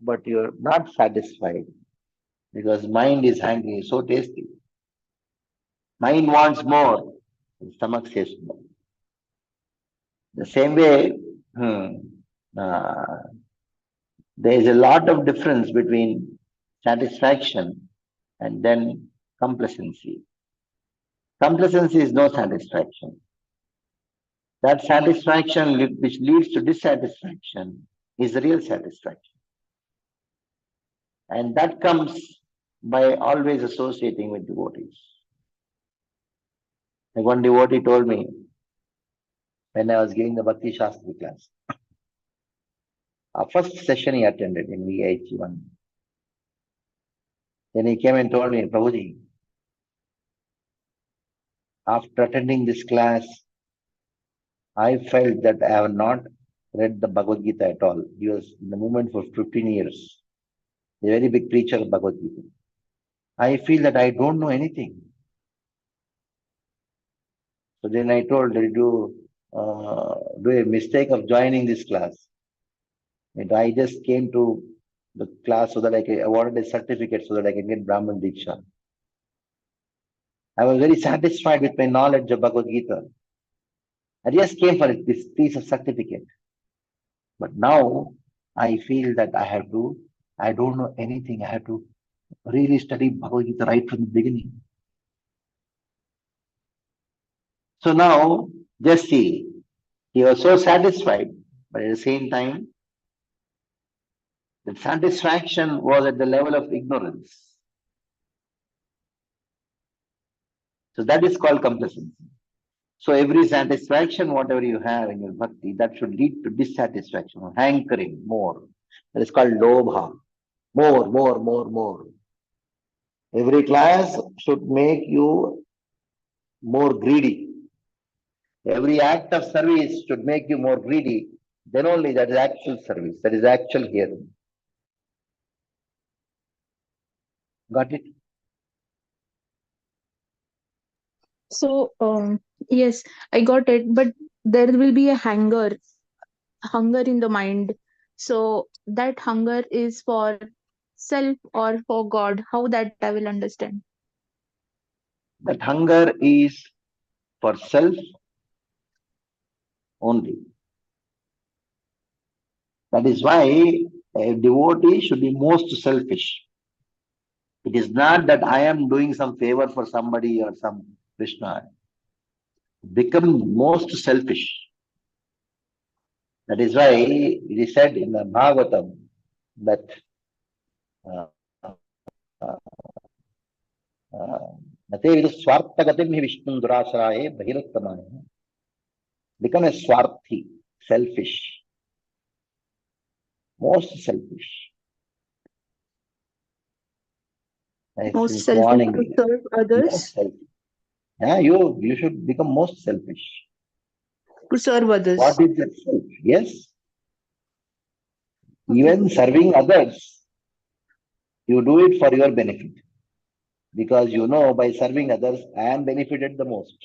S9: but you are not satisfied because mind is hungry, so tasty. Mind wants more, stomach says no. The same way, uh, there is a lot of difference between satisfaction and then complacency. Complacency is no satisfaction. That satisfaction which leads to dissatisfaction is the real satisfaction. And that comes by always associating with devotees. Like one devotee told me when I was giving the Bhakti Shastri class, our first session he attended in VIH1. Then he came and told me, Prabhuji, after attending this class, I felt that I have not read the Bhagavad Gita at all. He was in the movement for 15 years. A very big preacher of Bhagavad Gita. I feel that I don't know anything. So then I told, did you do a mistake of joining this class? And I just came to the class so that I wanted a certificate so that I can get Brahman Diksha. I was very satisfied with my knowledge of Bhagavad Gita. I just came for this piece of certificate. But now I feel that I don't know anything. I have to really study Bhagavad Gita right from the beginning. So now, just see, he was so satisfied, but at the same time, the satisfaction was at the level of ignorance. So that is called complacency. So every satisfaction, whatever you have in your bhakti, that should lead to dissatisfaction, or hankering more. That is called lobha. More. Every class should make you more greedy. Every act of service should make you more greedy. Then only that is actual service, that is actual hearing. Got it?
S11: So, yes, I got it. But there will be a hunger in the mind. So that hunger is for self or for God. How that I will understand.
S9: That hunger is for self only. That is why a devotee should be most selfish. It is not that I am doing some favor for somebody or some Krishna. Become most selfish. That is why it is said in the Bhagavatam that become a swarthi, selfish, most selfish.
S11: Most selfish to serve others.
S9: Yeah, you should become most selfish.
S11: To serve others.
S9: What is that self? Yes. Even serving others, you do it for your benefit. Because you know by serving others, I am benefited the most.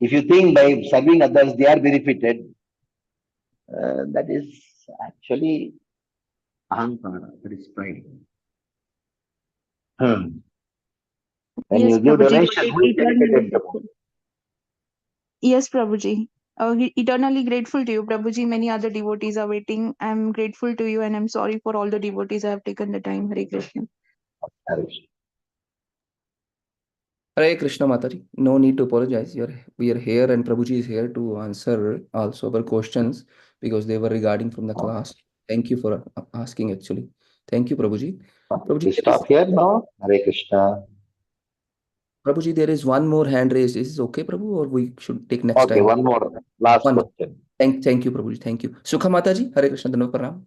S9: If you think by serving others, they are benefited, that is actually ahankara, that is pride. When
S11: Yes,
S9: you give
S11: Prabhuji,
S9: donation, who is benefited the most?
S11: Yes, Prabhuji. Eternally grateful to you, Prabhuji. Many other devotees are waiting. I'm grateful to you and I'm sorry for all the devotees I have taken the time. Hare Krishna.
S9: Hare Krishna.
S10: Hare Krishna Mataji. No need to apologize. We are here and Prabhuji is here to answer also our questions because they were regarding from the class. Thank you for asking actually. Thank you, Prabhuji. Prabhuji,
S9: We stop here now. Hare Krishna.
S10: Prabhuji, there is one more hand raised. Is this okay, Prabhu, or we should take next
S9: Okay,
S10: time?
S9: one more. Last question.
S10: Thank you, Prabhuji. Thank you. Sukha Mataji, Hare Krishna, Dhanavad Pranam.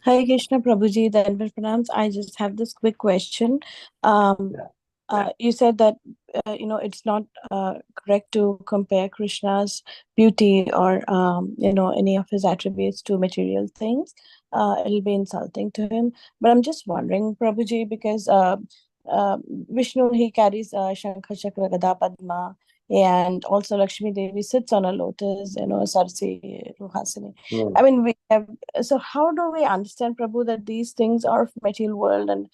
S12: Hare Krishna, Prabhuji, the Enver pranams. I just have this quick question. You said that it's not correct to compare Krishna's beauty or any of his attributes to material things. It'll be insulting to him. But I'm just wondering, Prabhuji, because Vishnu, he carries Shankha Chakra Gada Padma, and also Lakshmi Devi sits on a lotus, Sarsi Ruhasini. I mean, we have. So how do we understand, Prabhu, that these things are of material world and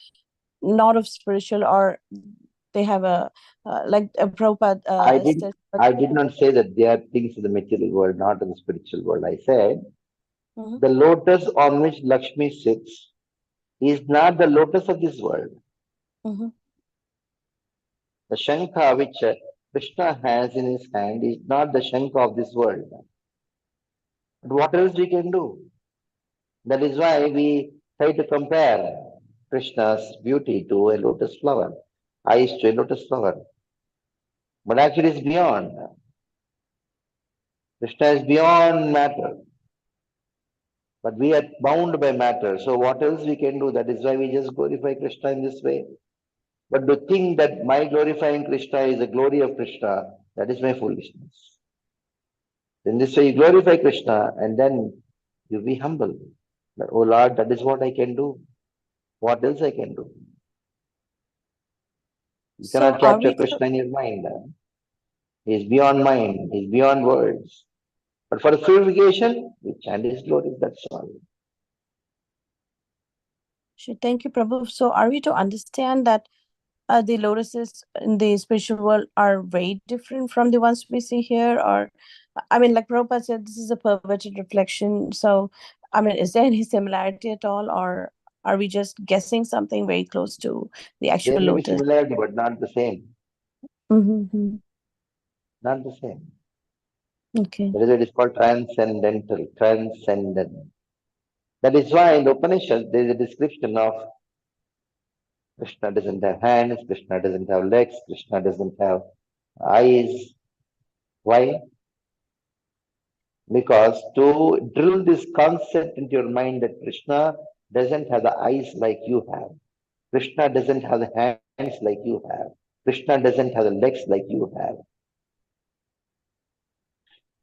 S12: not of spiritual, or they have a like a Prabhupada?
S9: I did not say that they are things of the material world, not in the spiritual world. I said the lotus on which Lakshmi sits is not the lotus of this world. The Shankha which Krishna has in his hand is not the Shankha of this world. But what else we can do? That is why we try to compare Krishna's beauty to a lotus flower, eyes to a lotus flower. But actually it's beyond. Krishna is beyond matter. But we are bound by matter. So what else we can do? That is why we just glorify Krishna in this way. But to think that my glorifying Krishna is the glory of Krishna, that is my foolishness. In this way you glorify Krishna and then you be humble. But, oh Lord, that is what I can do. What else I can do? You cannot capture Krishna in your mind. He is beyond mind. He is beyond words. But for purification, we chant his glory. That's all.
S12: Thank you, Prabhu. So are we to understand that the lotuses in the spiritual world are very different from the ones we see here? Or, I mean, like Prabhupada said, this is a perverted reflection. So, I mean, is there any similarity at all? Or are we just guessing something very close to the actual
S9: there may
S12: lotus?
S9: be similarity, but not the same. Not the same.
S12: Okay.
S9: That is why it is called transcendental, transcendent. That is why in the Upanishad there is a description of Krishna doesn't have hands, Krishna doesn't have legs, Krishna doesn't have eyes. Why? Because to drill this concept into your mind that Krishna doesn't have the eyes like you have, Krishna doesn't have the hands like you have, Krishna doesn't have the legs like you have.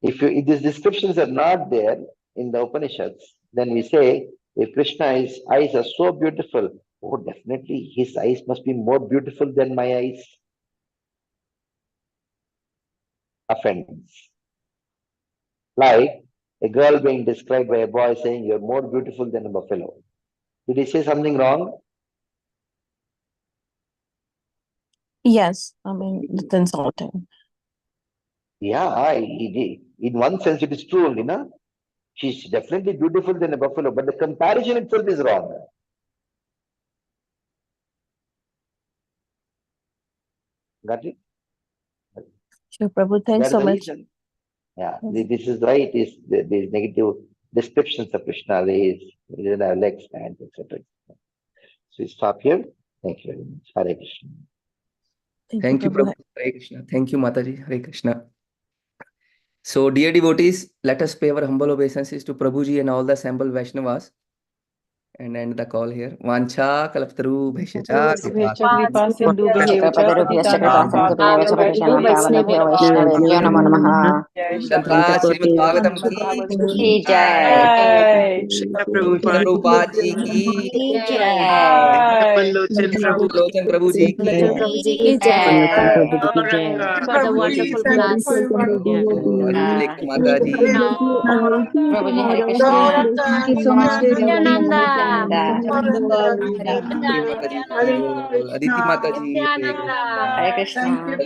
S9: If these descriptions are not there in the Upanishads, then we say, if Krishna's eyes are so beautiful, oh, definitely his eyes must be more beautiful than my eyes. Offense. Like a girl being described by a boy saying, you're more beautiful than a buffalo. Did he say something wrong?
S12: Yes, I mean, it's insulting.
S9: Yeah, he did. In one sense, it is true only, no? She's definitely beautiful than a buffalo, but the comparison itself is wrong. Got it?
S12: Sure, Prabhu. Thanks so much.
S9: Reason. Yeah, this is why it is these negative descriptions of Krishna. He doesn't have legs, hands, etc. So we stop here. Thank you very much. Hare Krishna.
S10: Thank you, Prabhu. Hare Krishna. Thank you, Mataji. Hare Krishna. So, dear devotees, let us pay our humble obeisances to Prabhuji and all the assembled Vaishnavas and end the call here. Vancha kalaptaru bhaishyacha Srimad Bhagavatam ki
S5: Jai.
S10: Prabhupada ji ki Lochan Prabhuji ki
S4: For the wonderful class.
S10: Aditya Mataji.
S4: Prabhuji, Hare Krishna.
S6: Thank you
S4: so much, Nityananda.
S10: Aditi Mataji, Hare Krishna.
S4: Hare Krishna.